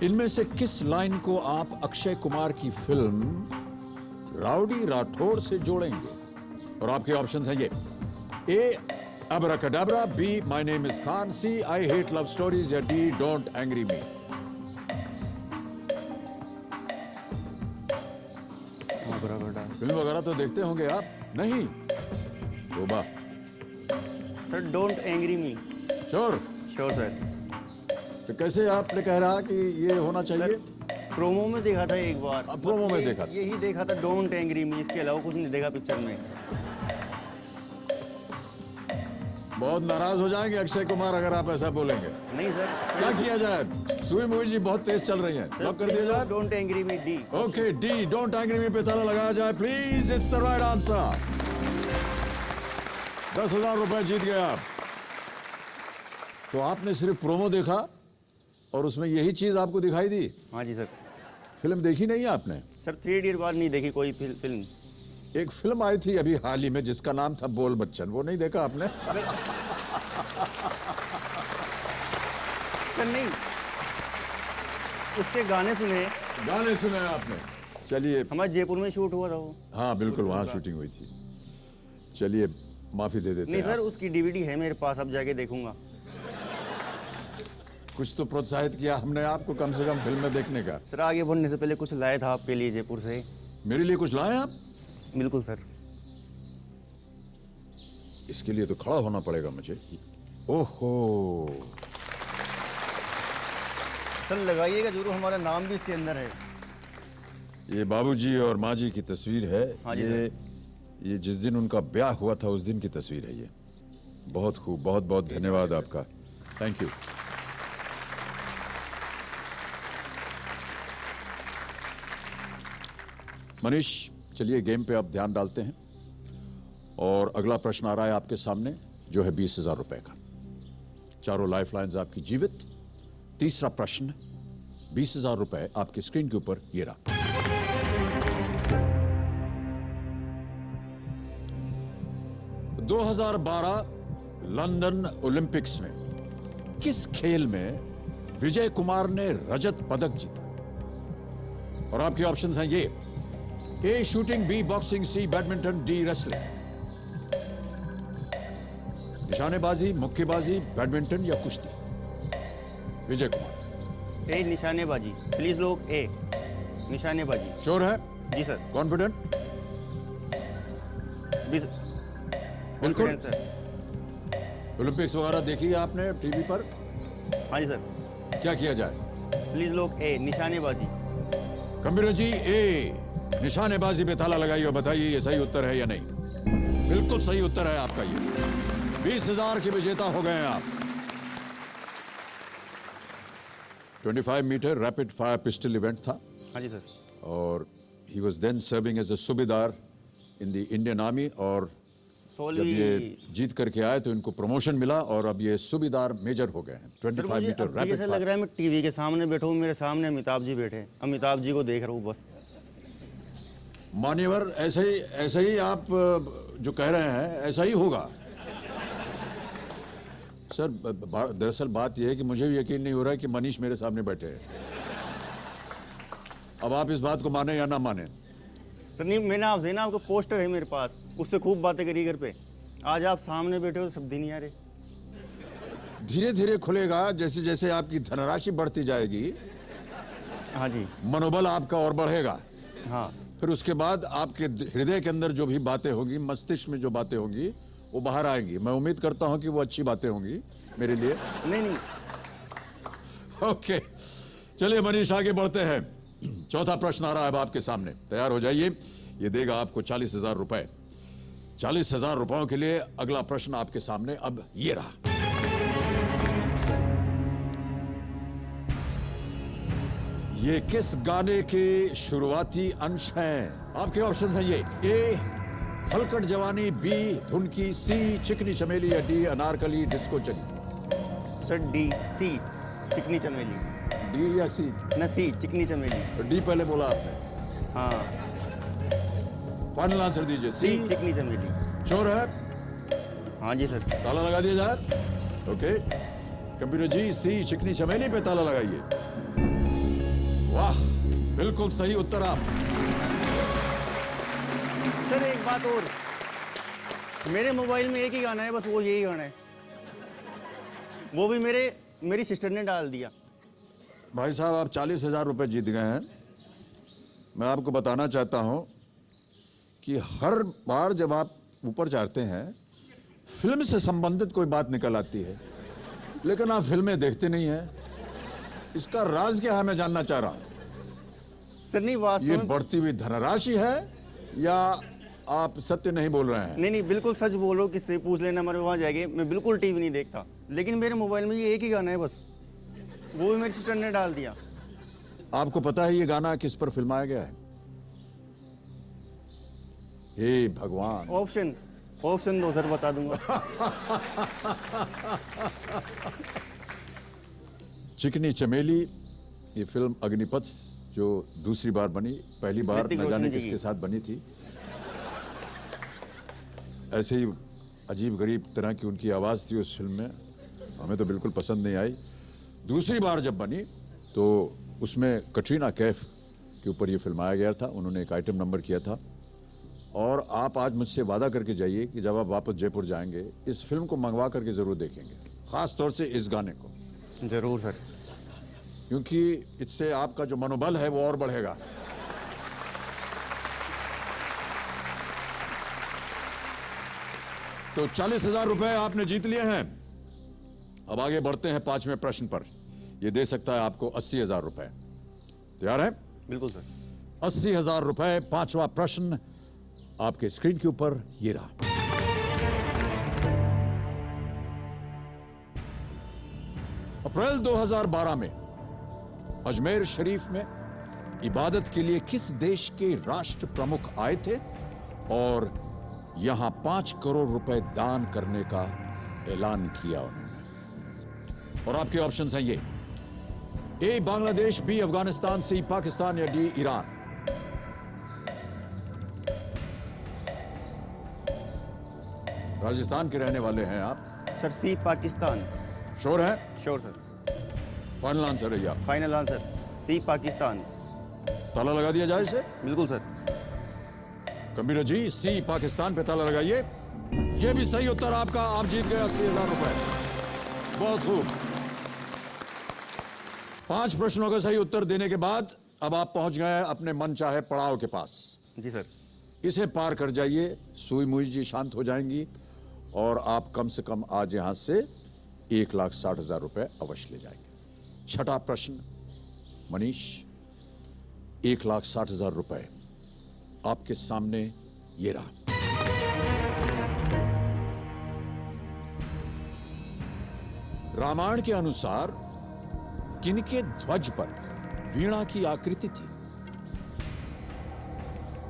इनमें से किस लाइन को आप अक्षय कुमार की फिल्म राउडी राठौड़ से जोड़ेंगे? और आपके ऑप्शंस हैं ये। A abracadabra, B my name is Khan, C I hate love stories, या D don't angry me. Film वगैरह तो देखते होंगे आप? नहीं? तोबा। Sir don't angry me. Sure? Sure sir. तो कैसे आपने कह रहा कि ये होना चाहिए? प्रोमो में देखा था एक बार। प्रोमो में देखा था? यही देखा था, डोंट एंग्री मी, इसके अलावा कुछ नहीं देखा पिक्चर में। बहुत नाराज हो जाएंगे अक्षय कुमार अगर आप ऐसा बोलेंगे। नहीं सर। क्या किया जाए? सुई मूवी जी बहुत तेज चल रही है, लॉक कर दिया जाए। Don't angry me, D. Okay, D don't angry मी पे ताला लगाया जाए please. It's the right answer. 10,000 रुपए जीत गए आप। तो आपने सिर्फ प्रोमो देखा और उसमें यही चीज आपको दिखाई दी? हाँ जी सर। फिल्म देखी नहीं आपने? सर 3 इडियट बाद नहीं देखी कोई फिल्म। एक फिल्म आई थी अभी हाल ही में जिसका नाम था बोल बच्चन, वो नहीं देखा आपने? सर नहीं, उसके गाने सुने। गाने सुने आपने? चलिए, हमारे जयपुर में शूट हुआ था वो। हाँ बिल्कुल, वहाँ शूटिंग हुई थी। चलिए माफी दे देते हैं। नहीं सर, उसकी डीवीडी है मेरे पास, अब जाके देखूंगा। कुछ तो प्रोत्साहित किया हमने आपको कम से कम फिल्म में देखने का। सर आगे बढ़ने से पहले कुछ लाया था आपके लिए जयपुर से। मेरे लिए कुछ लाए आप? बिल्कुल सर। इसके लिए तो खड़ा होना पड़ेगा मुझे। ओहो, सर लगाइएगा जरूर, हमारा नाम भी इसके अंदर है। ये बाबूजी और माँ जी की तस्वीर है। हाँ जी ये जिस दिन उनका ब्याह हुआ था उस दिन की तस्वीर है ये। बहुत खूब, बहुत बहुत धन्यवाद आपका, थैंक यू। मनीष, चलिए गेम पे अब ध्यान डालते हैं और अगला प्रश्न आ रहा है आपके सामने, जो है 20,000 रुपए का। चारों लाइफ लाइन्स आपकी जीवित। तीसरा प्रश्न, 20,000 रुपए आपकी स्क्रीन के ऊपर ये रहा। दो 2012 लंदन ओलंपिक्स में किस खेल में विजय कुमार ने रजत पदक जीता? और आपके ऑप्शंस हैं ये: ए शूटिंग, बी बॉक्सिंग, सी बैडमिंटन, डी रेसलिंग। निशानेबाजी, मुक्केबाजी, बैडमिंटन या कुश्ती? विजय कुमार। ए निशानेबाजी, प्लीज लोग ए निशानेबाजी। श्योर है? जी सर। कॉन्फिडेंट? बिल्कुल सर। ओलंपिक्स वगैरह देखी है आपने टीवी पर? हाँ जी सर। क्या किया जाए? प्लीज लोग ए निशानेबाजी। कंप्यूटर जी, ए निशानेबाजी पे ताला लगाइए और बताइए ये सही उत्तर है या नहीं। बिल्कुल सही उत्तर है आपका। ये 20,000 के विजेता हो गए हैं आप। 25 metre rapid fire pistol event था। हाँ जी सर। और he was then serving as a subedar in the Indian army, और जब ये जीत करके आए तो इनको प्रमोशन मिला और अब ये सूबेदार मेजर हो गए हैं। 25 मीटर रैपिड ऐसा लग रहा है मैं टीवी के सामने बैठा हूँ, मेरे सामने अमिताभ जी बैठे, अमिताभ जी को देख रहा हूँ बस। मान्यवर, ऐसे ही आप जो कह रहे हैं ऐसा ही होगा। सर दरअसल बात यह है कि मुझे भी यकीन नहीं हो रहा है कि मनीष मेरे सामने बैठे हैं। अब आप इस बात को माने या ना माने। सर नहीं, मैंने आपसे ना, आपका पोस्टर है मेरे पास, उससे खूब बातें करी घर पे। आज आप सामने बैठे हो, शब्द ही नहीं आ रहे। धीरे धीरे खुलेगा, जैसे जैसे आपकी धनराशि बढ़ती जाएगी। हाँ जी। मनोबल आपका और बढ़ेगा। हाँ। फिर उसके बाद आपके हृदय के अंदर जो भी बातें होंगी, मस्तिष्क में जो बातें होंगी, वो बाहर आएंगी। मैं उम्मीद करता हूं कि वो अच्छी बातें होंगी मेरे लिए। नहीं। ओके, चलिए मनीष आगे बढ़ते हैं। चौथा प्रश्न आ रहा है अब आपके सामने, तैयार हो जाइए। ये देगा आपको 40,000 रुपए। 40,000 रुपयों के लिए अगला प्रश्न आपके सामने अब ये रहा। ये किस गाने के शुरुआती अंश हैं? आपके ऑप्शन हैं ये: ए हलकट जवानी, बी धुन की, सी चिकनी चमेली या डी अनारकली डिस्को चली। सर डी, सी चिकनी चमेली। डी या सी? ना सी, चिकनी चमेली। डी पहले बोला आपने? हाँ। फाइनल आंसर दीजिए। सी चिकनी चमेली। श्योर है? हाँ जी सर। ताला लगा दिया जाए? ओके, कंप्यूटर जी सी चिकनी चमेली पे ताला लगाइए। वाह, बिल्कुल सही उत्तर आप। सर एक बात और, मेरे मोबाइल में एक ही गाना है बस, वो यही गाना है, वो भी मेरी सिस्टर ने डाल दिया। भाई साहब, आप 40,000 रुपए जीत गए हैं। मैं आपको बताना चाहता हूं कि हर बार जब आप ऊपर चढ़ते हैं फिल्म से संबंधित कोई बात निकल आती है, लेकिन आप फिल्में देखते नहीं हैं। इसका राज क्या है मैं जानना चाह रहा हूं। सर नहीं, वास्तव ये में बढ़ती हुई धनराशि है या आप सत्य नहीं बोल रहे हैं? नहीं, बिल्कुल सच बोल रहा हूँ। किससे पूछ लेना, हमारे वहाँ जाएंगे। मैं बिल्कुल टीवी नहीं देखता, लेकिन मेरे मोबाइल में ये एक ही गाना है बस, वो भी मेरी सिस्टर ने डाल दिया। आपको पता है ये गाना किस पर फिल्माया गया है? हे भगवान। ऑप्शन: ऑप्शन दो सर, बता दूंगा। चिकनी चमेली, ये फिल्म अग्निपथ जो दूसरी बार बनी, पहली बार ऋतिक न जाने रोशन जी किसके की। साथ बनी थी। ऐसे ही अजीब गरीब तरह की उनकी आवाज़ थी उस फिल्म में, हमें तो बिल्कुल पसंद नहीं आई। दूसरी बार जब बनी तो उसमें कटरीना कैफ के ऊपर ये फिल्माया गया था, उन्होंने एक आइटम नंबर किया था। और आप आज मुझसे वादा करके जाइए कि जब आप वापस जयपुर जाएंगे इस फिल्म को मंगवा करके ज़रूर देखेंगे, ख़ास तौर से इस गाने को। जरूर सर, क्योंकि इससे आपका जो मनोबल है वो और बढ़ेगा। तो 40,000 रुपए आपने जीत लिए हैं। अब आगे बढ़ते हैं 5वें प्रश्न पर। यह दे सकता है आपको 80,000 रुपए। तैयार है? बिल्कुल सर। 80,000 रुपए। 5वां प्रश्न आपके स्क्रीन के ऊपर ये रहा। अप्रैल 2012 में अजमेर शरीफ में इबादत के लिए किस देश के राष्ट्र प्रमुख आए थे और यहां 5 करोड़ रुपए दान करने का ऐलान किया उन्होंने? और आपके ऑप्शंस हैं ये: A Bangladesh, B Afghanistan, C Pakistan या डी ईरान। राजस्थान के रहने वाले हैं आप। Sir C Pakistan. श्योर है? Sure sir. फाइनल आंसर है या? Final answer C Pakistan. ताला लगा दिया जाए इसे? बिल्कुल sir. Computer ji, C Pakistan पे ताला लगाइए। यह भी सही उत्तर आपका। आप जीत गए 80,000 रुपए। बहुत खूब। 5 प्रश्नों का सही उत्तर देने के बाद अब आप पहुंच गए अपने मनचाहे पड़ाव के पास। जी सर। इसे पार कर जाइए, सुई मुई जी शांत हो जाएंगी और आप कम से कम आज यहां से 1,60,000 रुपए अवश्य ले जाएंगे। 6वां प्रश्न मनीष, 1,60,000 रुपए आपके सामने ये रहा। रामायण के अनुसार किनके ध्वज पर वीणा की आकृति थी?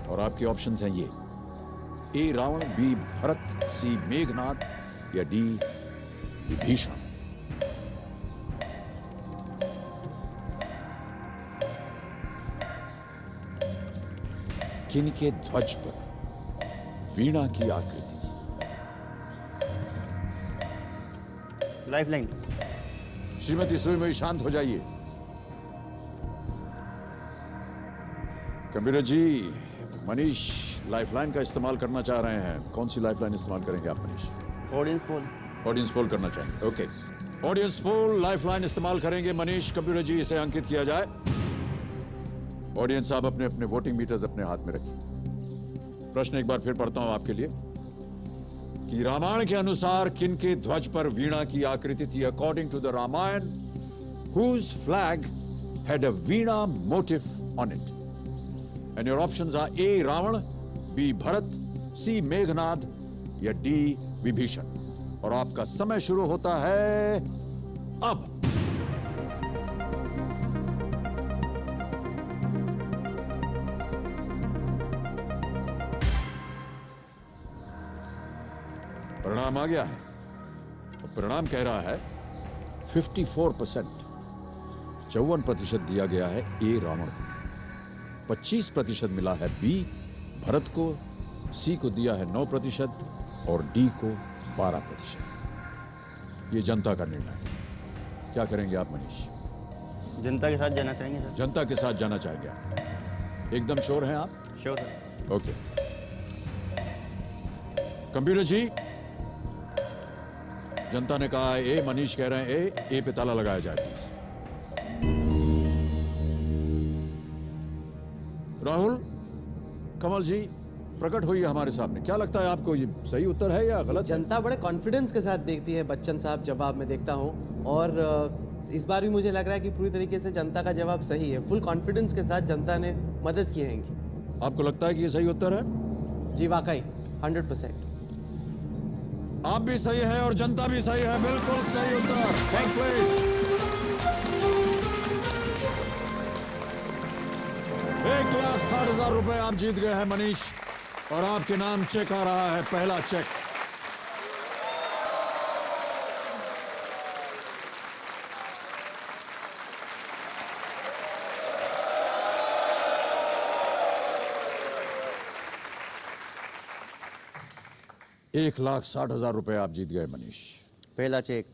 और आपके ऑप्शंस हैं ये: ए रावण, बी भरत, सी मेघनाद या डी विभीषण। किनके ध्वज पर वीणा की आकृति थी? लाइफलाइन। श्रीमती सुई शांत हो जाइए। कंप्यूटर जी, मनीष लाइफलाइन का इस्तेमाल करना चाह रहे हैं। कौन सी लाइफलाइन इस्तेमाल करेंगे आप Manish? Audience poll. Audience poll करना चाहेंगे, ओके। ऑडियंस पोल लाइफलाइन इस्तेमाल करेंगे मनीष। कंप्यूटर जी, इसे अंकित किया जाए। ऑडियंस, आप अपने अपने वोटिंग मीटर्स अपने हाथ में रखिए। प्रश्न एक बार फिर पढ़ता हूं आपके लिए कि रामायण के अनुसार किनके ध्वज पर वीणा की आकृति थी? According to the Ramayana, whose flag had a veena motif on it? And your options are A Ravana, B Bharat, C Meghnad या D विभीषण। और आपका समय शुरू होता है अब। परिणाम आ गया है और परिणाम कह रहा है 54%, 54% दिया गया है ए रावण को, 25% मिला है बी भरत को, सी को दिया है 9% और डी को 12%। ये जनता का निर्णय है। क्या करेंगे आप मनीष? जनता के साथ जाना चाहेंगे सर। जनता के साथ जाना चाहेंगे आप? एकदम श्योर हैं आप? Sure sir. ओके। कंप्यूटर जी, जनता ने कहा है ए, मनीष कह रहे हैं ए पे ताला लगाया जाए प्लीज। राहुल, कमल जी, प्रकट होइए हमारे सामने। क्या लगता है आपको, ये सही उत्तर है या गलत? जनता बड़े कॉन्फिडेंस के साथ देखती है बच्चन साहब जवाब में देखता हूँ, और इस बार भी मुझे लग रहा है कि पूरी तरीके से जनता का जवाब सही है। फुल कॉन्फिडेंस के साथ जनता ने मदद की है इनकी। आपको लगता है कि ये सही उत्तर है? जी वाकई 100%। आप भी सही है और जनता भी सही है। बिल्कुल सही उत्तर। Well played. 1,60,000 रुपए आप जीत गए हैं मनीष। और आपके नाम चेक आ रहा है, पहला चेक। ₹1,60,000 आप जीत गए मनीष। पहला चेक।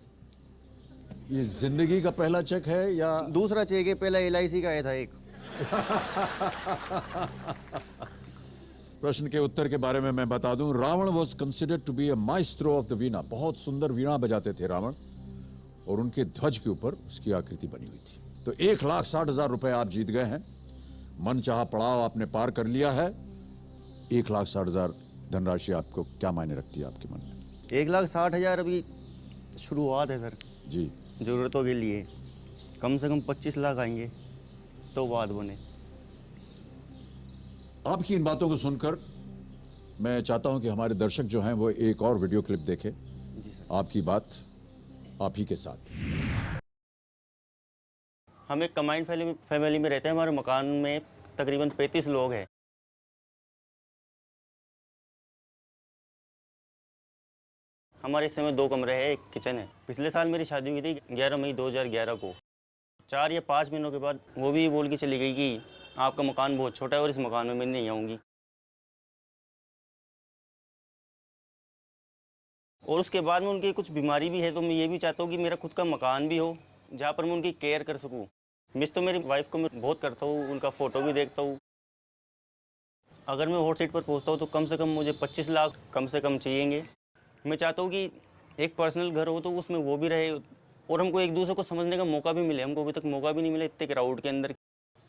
ये जिंदगी का पहला चेक है या दूसरा चेक है? पहला LIC का आया था एक। प्रश्न के उत्तर के बारे में मैं बता दूं, Ravan was considered to be a maestro of the veena. बहुत सुंदर वीणा बजाते थे रावण, और उनके ध्वज के ऊपर उसकी आकृति बनी हुई थी। तो ₹1,60,000 आप जीत गए हैं। मन चाहा पड़ाव आपने पार कर लिया है। 1,60,000 धनराशि आपको क्या मायने रखती है आपके मन में? 1,60,000 अभी शुरुआत है सर जी। ज़रूरतों के लिए कम से कम 25 लाख आएंगे तो बात बने। आपकी इन बातों को सुनकर मैं चाहता हूं कि हमारे दर्शक जो हैं वो एक और वीडियो क्लिप देखें। आपकी बात आप ही के साथ। हम एक कंबाइंड फैमिली में रहते हैं। हमारे मकान में तकरीबन 35 लोग हैं। हमारे इस समय 2 कमरे हैं, एक किचन है। पिछले साल मेरी शादी हुई थी 11 मई 2011 को। 4 या 5 महीनों के बाद वो भी बोल के चली गई कि आपका मकान बहुत छोटा है और इस मकान में मैं नहीं आऊँगी। और उसके बाद में उनकी कुछ बीमारी भी है, तो मैं ये भी चाहता हूँ कि मेरा खुद का मकान भी हो जहाँ पर मैं उनकी केयर कर सकूँ। मिस तो मेरी वाइफ को मैं बहुत करता हूँ, उनका फ़ोटो भी देखता हूँ। अगर मैं हॉट सीट पर पहुँचता हूँ तो कम से कम मुझे 25 लाख कम से कम चाहिएंगे। मैं चाहता हूँ कि एक पर्सनल घर हो तो उसमें वो भी रहे और हमको एक दूसरे को समझने का मौका भी मिले। हमको अभी तक मौका भी नहीं मिला इतने क्राउड के अंदर।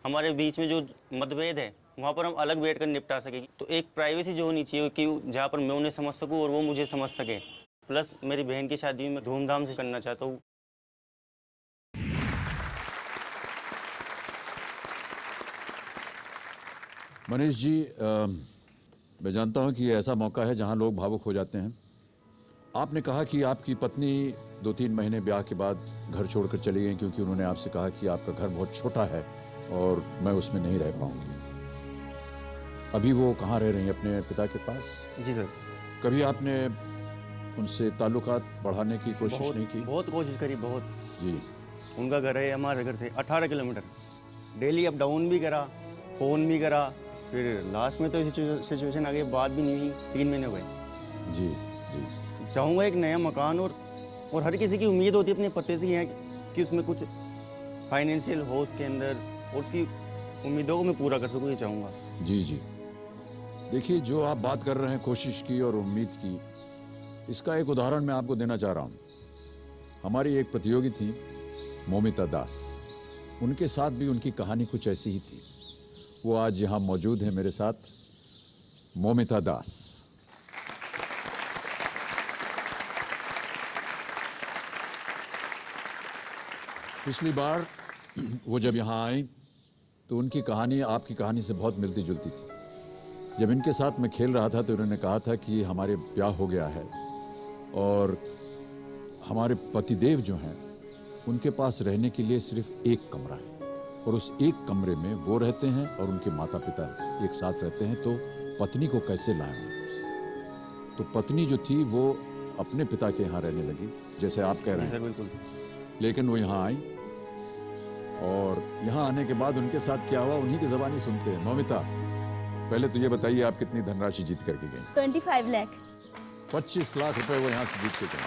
हमारे बीच में जो मतभेद है वहाँ पर हम अलग बैठ कर निपटा सकें। तो एक प्राइवेसी जो होनी चाहिए कि जहाँ पर मैं उन्हें समझ सकूँ और वो मुझे समझ सकें। प्लस मेरी बहन की शादी में धूमधाम से करना चाहता हूँ। मनीष जी, मैं जानता हूं कि ये ऐसा मौका है जहां लोग भावुक हो जाते हैं। आपने कहा कि आपकी पत्नी 2-3 महीने ब्याह के बाद घर छोड़कर चली गई क्योंकि उन्होंने आपसे कहा कि आपका घर बहुत छोटा है और मैं उसमें नहीं रह पाऊंगी। अभी वो कहाँ रह रही हैं? अपने पिता के पास? जी सर। कभी आपने उनसे ताल्लुकात बढ़ाने की कोशिश नहीं की? बहुत कोशिश करी, बहुत जी। उनका घर है हमारे घर से 18 किलोमीटर। डेली अप डाउन भी करा, फ़ोन भी करा, फिर लास्ट में तो सिचुएशन आगे बात भी नहीं हुई। 3 महीने हो गए। जी जी। चाहूँगा एक नया मकान, और हर किसी की उम्मीद होती है अपने पते से है कि उसमें कुछ फाइनेंशियल हो उसके अंदर, और उसकी उम्मीदों को मैं पूरा कर सकूँ, ये चाहूँगा। जी जी। देखिए, जो आप बात कर रहे हैं कोशिश की और उम्मीद की, इसका एक उदाहरण मैं आपको देना चाह रहा हूँ। हमारी एक प्रतियोगी थी मोमिता दास। उनके साथ भी उनकी कहानी कुछ ऐसी ही थी। वो आज यहाँ मौजूद है मेरे साथ, मोमिता दास। पिछली बार वो जब यहाँ आई तो उनकी कहानी आपकी कहानी से बहुत मिलती जुलती थी। जब इनके साथ मैं खेल रहा था तो उन्होंने कहा था कि हमारे ब्याह हो गया है और हमारे पतिदेव जो हैं उनके पास रहने के लिए सिर्फ एक कमरा है, और उस एक कमरे में वो रहते हैं और उनके माता पिता एक साथ रहते हैं। तो पत्नी को कैसे लाएं? तो पत्नी जो थी वो अपने पिता के यहाँ रहने लगी, जैसे आप कह रहे हैं। बिल्कुल। लेकिन वो यहाँ आई, और यहाँ आने के बाद उनके साथ क्या हुआ उन्हीं की ज़बानी सुनते हैं। मोमिता, पहले तो ये बताइए आप कितनी धनराशि जीत करके गई? 25 लाख। 25 लाख रुपए वो यहाँ से जीत के गए।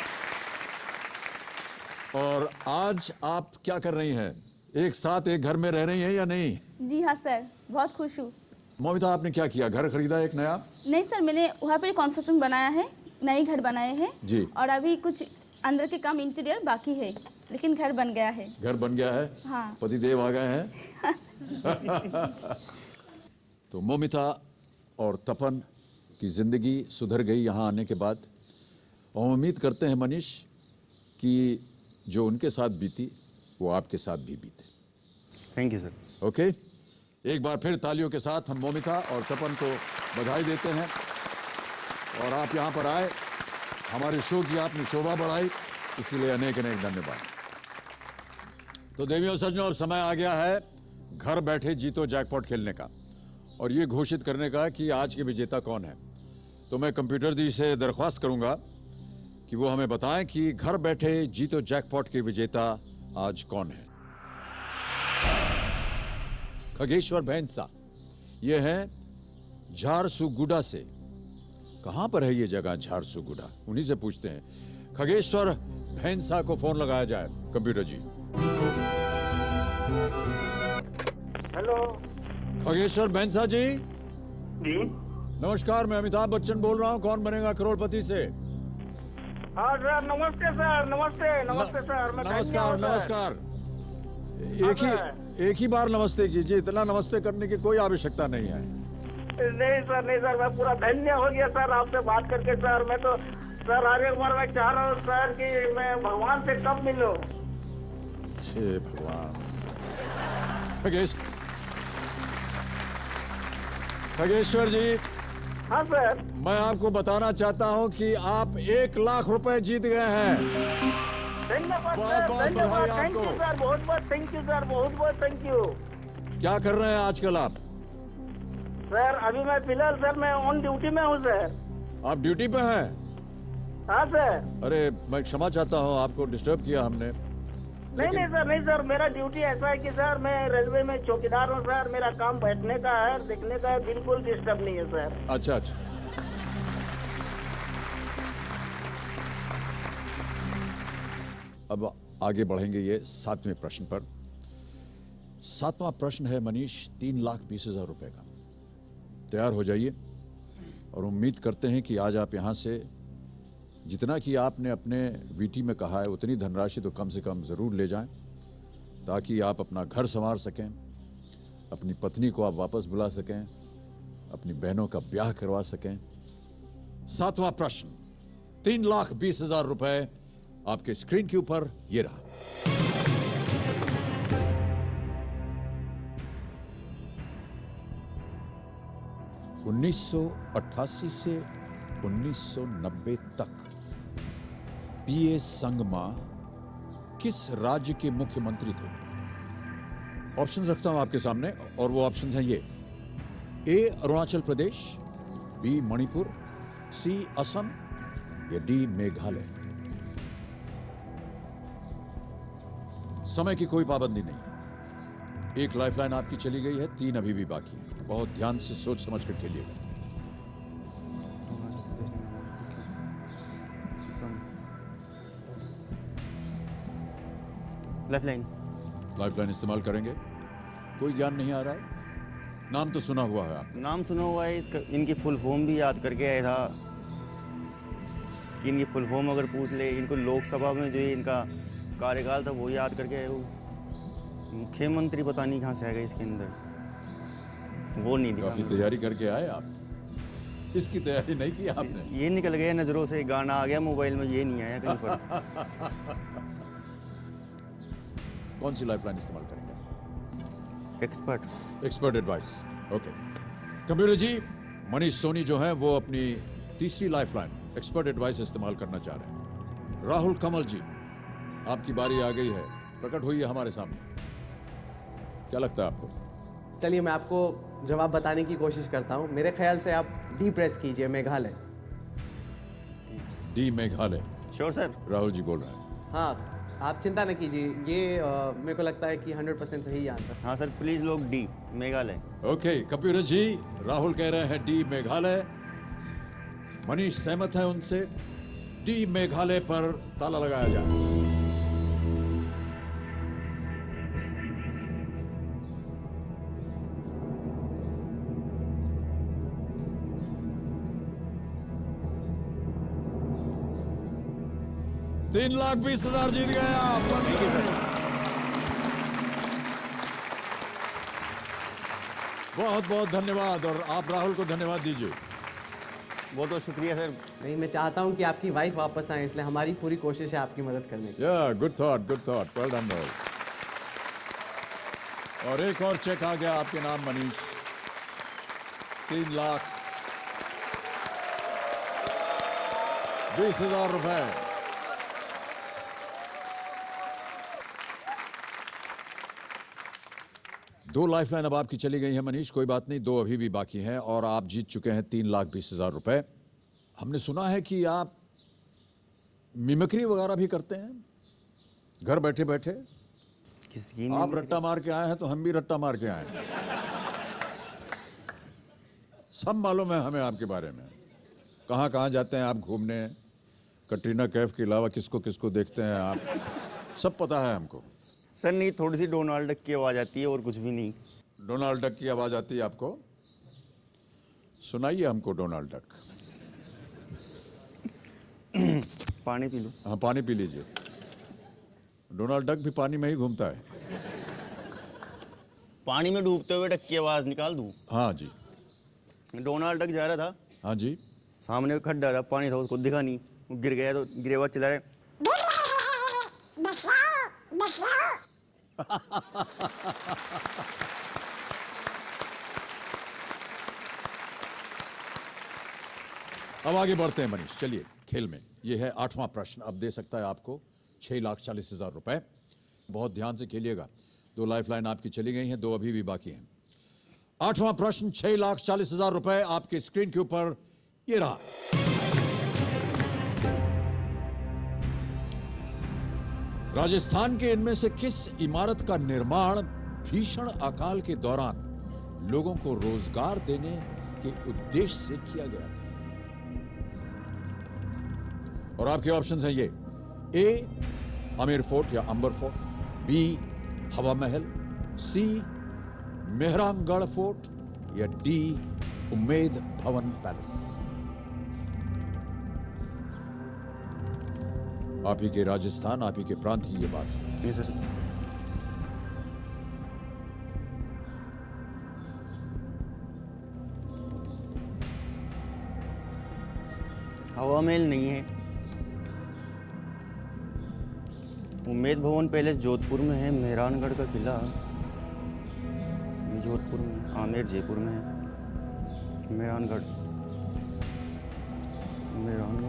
और आज आप क्या कर रही हैं? एक साथ एक घर में रह रही हैं या नहीं? जी हाँ सर, बहुत खुश हूँ। मोमिता, आपने क्या किया? घर खरीदा एक नया? नहीं सर, मैंने वहाँ पर कंस्ट्रक्शन बनाया है, नई घर बनाए हैं जी। और अभी कुछ अंदर के काम इंटीरियर बाकी है, लेकिन घर बन गया है। घर बन गया है? हाँ। पतिदेव आ गए हैं? तो मोमिता और तपन की जिंदगी सुधर गई यहाँ आने के बाद, और उम्मीद करते हैं मनीष कि जो उनके साथ बीती वो आपके साथ भी बीते। Thank you sir. ओके, एक बार फिर तालियों के साथ हम मोमिता और तपन को बधाई देते हैं। और आप यहाँ पर आए, हमारे शो की आपने शोभा बढ़ाई, इसके लिए अनेक अनेक धन्यवाद। तो देवियों सज्जनों, अब समय आ गया है घर बैठे जीतो जैकपॉट खेलने का। और ये घोषित करने का कि आज के विजेता कौन है। तो मैं कंप्यूटर जी से दरख्वास्त करूंगा कि वो हमें बताएं कि घर बैठे जीतो जैकपॉट के विजेता आज कौन है। खगेश्वर भैंसा, ये है झारसुगुडा से। कहां पर है ये जगह झारसुगुडा, उन्हीं से पूछते हैं। खगेश्वर भैंसा को फोन लगाया जाए कंप्यूटर जी। हेलो खगेश्वर भैंसा जी। जी नमस्कार, मैं अमिताभ बच्चन बोल रहा हूँ, कौन बनेगा करोड़पति से। हाँ सर, नमस्ते सर, नमस्ते नमस्ते सर। मैं नमस्कार नमस्कार। एक ही बार नमस्ते कीजिए, इतना नमस्ते करने की कोई आवश्यकता नहीं है। नहीं सर, मैं पूरा धन्य हो गया सर आपसे बात करके सर। मैं तो सर हर एक बार मैं चाह रहा हूँ सर कि मैं भगवान से कब मिलूं। हे भगवान। खगेश्वर जी। हाँ सर। मैं आपको बताना चाहता हूँ कि आप 1 लाख रुपए जीत गए हैं। धन्यवाद बहुत बहुत बधाई थैंक यू आपको। सर, बहुत बहुत थैंक यू सर, बहुत बहुत थैंक यू। क्या कर रहे हैं आजकल आप? सर अभी मैं फिलहाल सर मैं ऑन ड्यूटी में हूँ सर। आप ड्यूटी पे हैं? हाँ सर। अरे मैं क्षमा चाहता हूँ, आपको डिस्टर्ब किया हमने। नहीं सर, मेरा ड्यूटी ऐसा है कि सर मैं रेलवे में चौकीदार हूँ सर। मेरा काम बैठने का है, देखने का है, बिल्कुल डिस्टर्ब नहीं है सर। अच्छा। अब आगे बढ़ेंगे ये 7वें प्रश्न पर। 7वां प्रश्न है मनीष 3,20,000 रुपए का। तैयार हो जाइए और उम्मीद करते हैं कि आज आप यहाँ से जितना कि आपने अपने वीटी में कहा है उतनी धनराशि तो कम से कम ज़रूर ले जाएं, ताकि आप अपना घर संवार सकें, अपनी पत्नी को आप वापस बुला सकें, अपनी बहनों का ब्याह करवा सकें। 7वां प्रश्न 3,20,000 रुपए आपके स्क्रीन के ऊपर ये रहा। (1988 से 1990 तक पीए संगमा किस राज्य के मुख्यमंत्री थे? ऑप्शंस रखता हूं आपके सामने और वो ऑप्शंस हैं ये। ए अरुणाचल प्रदेश, बी मणिपुर, सी असम या डी मेघालय। समय की कोई पाबंदी नहीं है। 1 लाइफलाइन आपकी चली गई है, 3 अभी भी बाकी है। बहुत ध्यान से सोच समझ कर खेलिएगा। लाइफलाइन इस्तेमाल करेंगे? कोई ज्ञान नहीं आ रहा है? नाम तो सुना हुआ है आपका? नाम सुना हुआ है, इसका इनकी फुल फॉर्म भी याद करके आया था कि इनकी फुल फॉर्म अगर पूछ ले, इनको लोकसभा में जो इनका कार्यकाल था वो याद करके आए। वो मुख्यमंत्री पता नहीं कहाँ से आएगा इसके अंदर, वो नहीं दिखा। काफी तैयारी करके आए आप। इसकी तैयारी नहीं की आपने? ये निकल गया नजरों से, गाना आ गया मोबाइल में, ये नहीं आया कहीं पर। कौन सी लाइफलाइन इस्तेमाल करेंगे? Expert advice. ओके कंप्यूटर जी, मनीष सोनी जो है वो अपनी तीसरी लाइफलाइन एक्सपर्ट एडवाइस इस्तेमाल करना चाह रहे हैं। राहुल कमल जी, आपकी बारी आ गई है, प्रकट हुई है हमारे सामने। क्या लगता है आपको? चलिए मैं आपको जवाब बताने की कोशिश करता हूँ। मेरे ख्याल से आप डी प्रेस कीजिए, Meghalaya. D Meghalaya? Sure sir. Rahul ji बोल रहे हैं। हाँ, आप चिंता न कीजिए, ये मेरे को लगता है कि 100% सही आंसर। हाँ सर, प्लीज लोग डी मेघालय। ओके कंप्यूटर जी, राहुल कह रहे हैं डी मेघालय, मनीष सहमत है उनसे। डी मेघालय पर ताला लगाया जाए। $3,20,000 जीत गए आप। बहुत बहुत धन्यवाद। और आप राहुल को धन्यवाद दीजिए। बहुत बहुत शुक्रिया सर। नहीं, मैं चाहता हूं कि आपकी वाइफ वापस आए, इसलिए हमारी पूरी कोशिश है आपकी मदद करने की। Good thought, well done Rahul. और एक और चेक आ गया आपके नाम मनीष, 3,20,000 रुपए। 2 लाइफलाइन अब आपकी चली गई है मनीष, कोई बात नहीं, 2 अभी भी बाकी हैं और आप जीत चुके हैं 3,20,000 रुपए। हमने सुना है कि आप मिमिक्री वगैरह भी करते हैं घर बैठे बैठे। आप रट्टा मार के आए हैं तो हम भी रट्टा मार के आए हैं। सब मालूम है हमें आपके बारे में, कहाँ कहाँ जाते हैं आप घूमने, कटरीना कैफ के अलावा किसको किसको देखते हैं आप, सब पता है हमको। सर नहीं, थोड़ी सी डोनाल्ड डक की आवाज़ आती है और कुछ भी नहीं। डोनाल्ड डक की आवाज़ आती है आपको? सुनाइए हमको डोनाल्ड डक। पानी पी लो। हाँ पानी पी लीजिए। डोनाल्ड डक भी पानी में ही घूमता है। पानी में डूबते हुए डक की आवाज़ निकाल दूँ? हाँ जी। डोनाल्ड डक जा रहा था। हाँ जी। सामने खड्डा था, पानी था, उसको दिखा नहीं, वो गिर गया, तो गिरे बाद चला रहे। अब आगे बढ़ते हैं मनीष, चलिए खेल में। ये है 8वां प्रश्न, अब दे सकता है आपको 6,40,000 रुपए। बहुत ध्यान से खेलिएगा। 2 लाइफलाइन आपकी चली गई हैं, 2 अभी भी बाकी हैं। 8वां प्रश्न 6,40,000 रुपए आपके स्क्रीन के ऊपर ये रहा। राजस्थान के इनमें से किस इमारत का निर्माण भीषण अकाल के दौरान लोगों को रोजगार देने के उद्देश्य से किया गया था? और आपके ऑप्शंस हैं ये: ए आमेर फोर्ट या अंबर फोर्ट, बी हवा महल, सी मेहरानगढ़ फोर्ट या डी उम्मेद भवन पैलेस। आप ही के राजस्थान, आप ही के प्रांत की ये बात है। Yes sir. हवा महल नहीं है। उम्मेद भवन पैलेस जोधपुर में है। मेहरानगढ़ का किला ये जोधपुर में है। आमेर जयपुर में है। मेहरानगढ़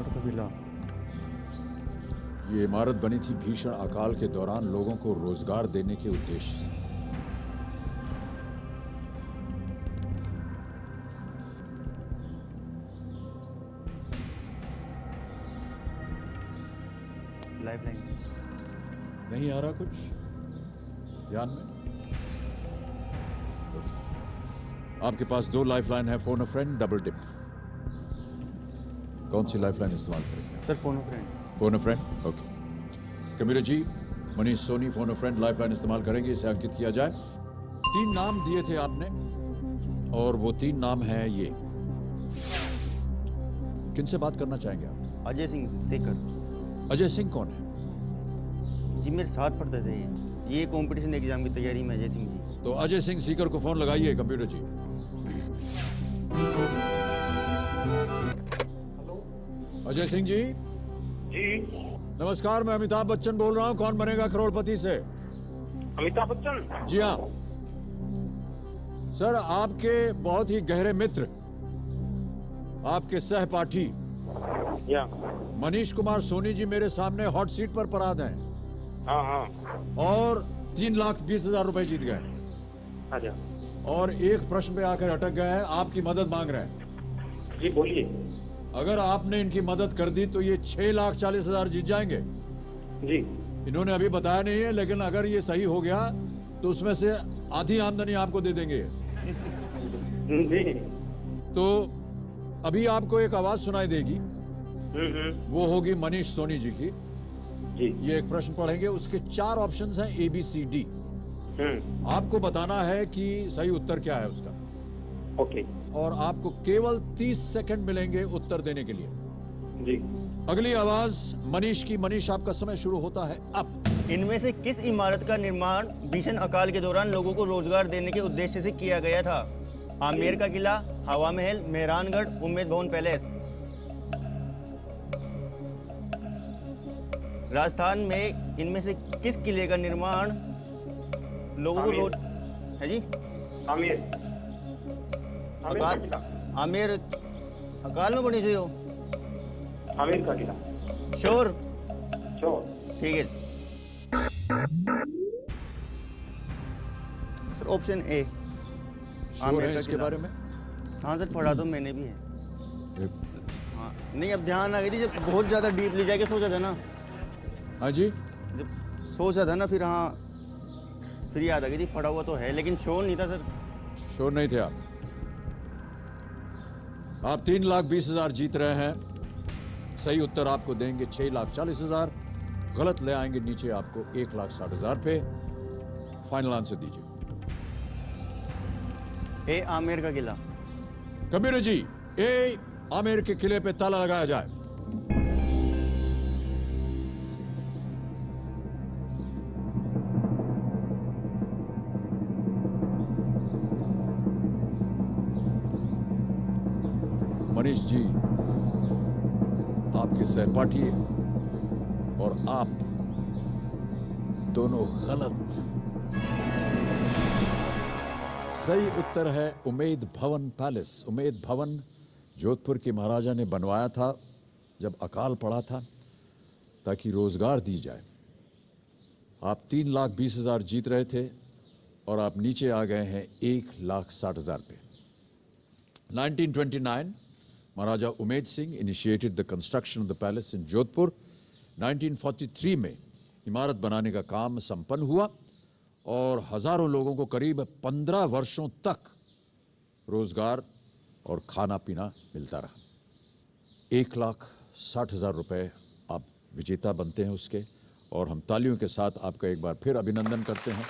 का किला। ये इमारत बनी थी भीषण अकाल के दौरान लोगों को रोजगार देने के उद्देश्य से। लाइफलाइन नहीं आ रहा कुछ ध्यान में? आपके पास 2 लाइफलाइन है, phone a friend, double dip. कौन सी लाइफलाइन इस्तेमाल करेंगे? Sir phone a friend. Phone a friend, okay. Kabir ji, Manish Soni phone a friend lifeline इस्तेमाल करेंगे, इसे अंकित किया जाए। 3 नाम दिए थे आपने और वो 3 नाम हैं ये। किनसे बात करना चाहेंगे आप? अजय सिंह सेकर। अजय सिंह कौन है? जी मेरे साथ पढ़ते थे ये कंपटीशन एग्जाम की तैयारी में अजय सिंह जी। तो अजय सिंह सीकर को फोन लगाइए कंप्यूटर जी। अजय सिंह जी। जी नमस्कार, मैं अमिताभ बच्चन बोल रहा हूँ, कौन बनेगा करोड़पति से। अमिताभ बच्चन? जी हाँ सर, आपके बहुत ही गहरे मित्र, आपके सहपाठी या मनीष कुमार सोनी जी मेरे सामने हॉट सीट पर पराद हैं। हाँ हाँ। और 3,20,000 रुपए जीत गए। अच्छा। और एक प्रश्न पे आकर अटक गए हैं, आपकी मदद मांग रहे हैं। जी बोलिए। अगर आपने इनकी मदद कर दी तो ये 6,40,000 जीत जाएंगे। जी। इन्होंने अभी बताया नहीं है, लेकिन अगर ये सही हो गया तो उसमें से आधी आमदनी आपको दे देंगे। जी। तो अभी आपको एक आवाज सुनाई देगी, वो होगी मनीष सोनी जी की। जी। ये एक प्रश्न पढ़ेंगे, उसके 4 ऑप्शंस हैं ABCD। आपको बताना है कि सही उत्तर क्या है उसका। ओके। और आपको केवल 30 सेकंड मिलेंगे उत्तर देने के लिए। जी। अगली आवाज मनीष की। मनीष, आपका समय शुरू होता है अब। इनमें से किस इमारत का निर्माण भीषण अकाल के दौरान लोगों को रोजगार देने के उद्देश्य से किया गया था? आमेर का किला, हवा महल, मेहरानगढ़, उम्मेद भवन पैलेस। राजस्थान में इनमें से किस किले का निर्माण लोगों को रोज है जी? आमेर। आमेर अकाल में बनी हो? आमेर का किला। श्योर? श्योर। ठीक है सर, ऑप्शन ए, श्योर है इसके बारे में? हाँ सर, पढ़ा तो मैंने भी है। हाँ नहीं, अब ध्यान आ गई थी जब बहुत ज़्यादा डीपली जाके सोचा था ना। हाँ जी, जब सोचा था ना फिर, हाँ फिर याद आ गई थी, पढ़ा हुआ तो है लेकिन श्योर नहीं था सर। श्योर नहीं थे आप? 3,20,000 जीत रहे हैं। सही उत्तर आपको देंगे 6,40,000, गलत ले आएंगे नीचे आपको 1,60,000 पे। फाइनल आंसर दीजिए। ए, आमेर का किला। कबीर जी, ए आमेर के किले पे ताला लगाया जाए। मनीष जी, आपके सहपाठी और आप दोनों गलत। सही उत्तर है उमेद भवन पैलेस। उमेद भवन जोधपुर के महाराजा ने बनवाया था जब अकाल पड़ा था, ताकि रोजगार दी जाए। आप 3,20,000 जीत रहे थे और आप नीचे आ गए हैं 1,60,000 पे। 1929 Maharaja Umed Singh initiated the construction of the palace in Jodhpur. 1943 में इमारत बनाने का काम संपन्न हुआ और हजारों लोगों को करीब 15 वर्षों तक रोजगार और खाना पीना मिलता रहा। 1,60,000 रुपए आप विजेता बनते हैं उसके, और हम तालियों के साथ आपका एक बार फिर अभिनंदन करते हैं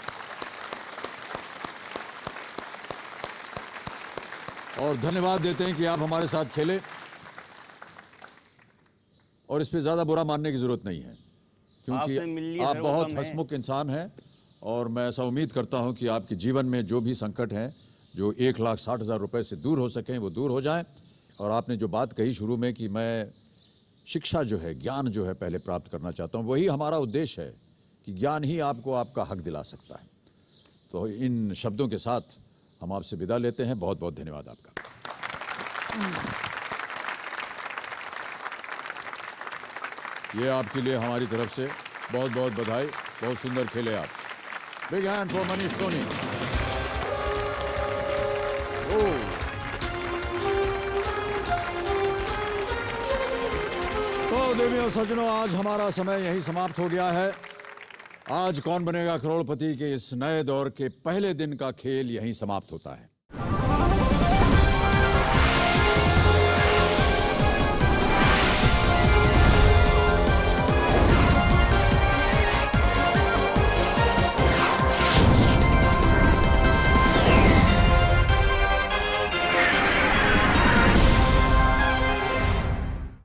और धन्यवाद देते हैं कि आप हमारे साथ खेले। और इस पे ज्यादा बुरा मानने की जरूरत नहीं है, क्योंकि आप बहुत हंसमुख इंसान हैं और मैं ऐसा उम्मीद करता हूं कि आपके जीवन में जो भी संकट हैं, जो 1,60,000 रुपए से दूर हो सकें, वो दूर हो जाएं। और आपने जो बात कही शुरू में कि मैं शिक्षा जो है, ज्ञान जो है पहले प्राप्त करना चाहता हूं, वही हमारा उद्देश्य है कि ज्ञान ही आपको आपका हक दिला सकता है। तो इन शब्दों के साथ हम आपसे विदा लेते हैं। बहुत बहुत धन्यवाद आपका। ये आपके लिए हमारी तरफ से बहुत बहुत बधाई। बहुत सुंदर खेले आप। Big hand for Manish Soni. तो देवियों और सज्जनों, आज हमारा समय यही समाप्त हो गया है। आज कौन बनेगा करोड़पति के इस नए दौर के पहले दिन का खेल यहीं समाप्त होता है।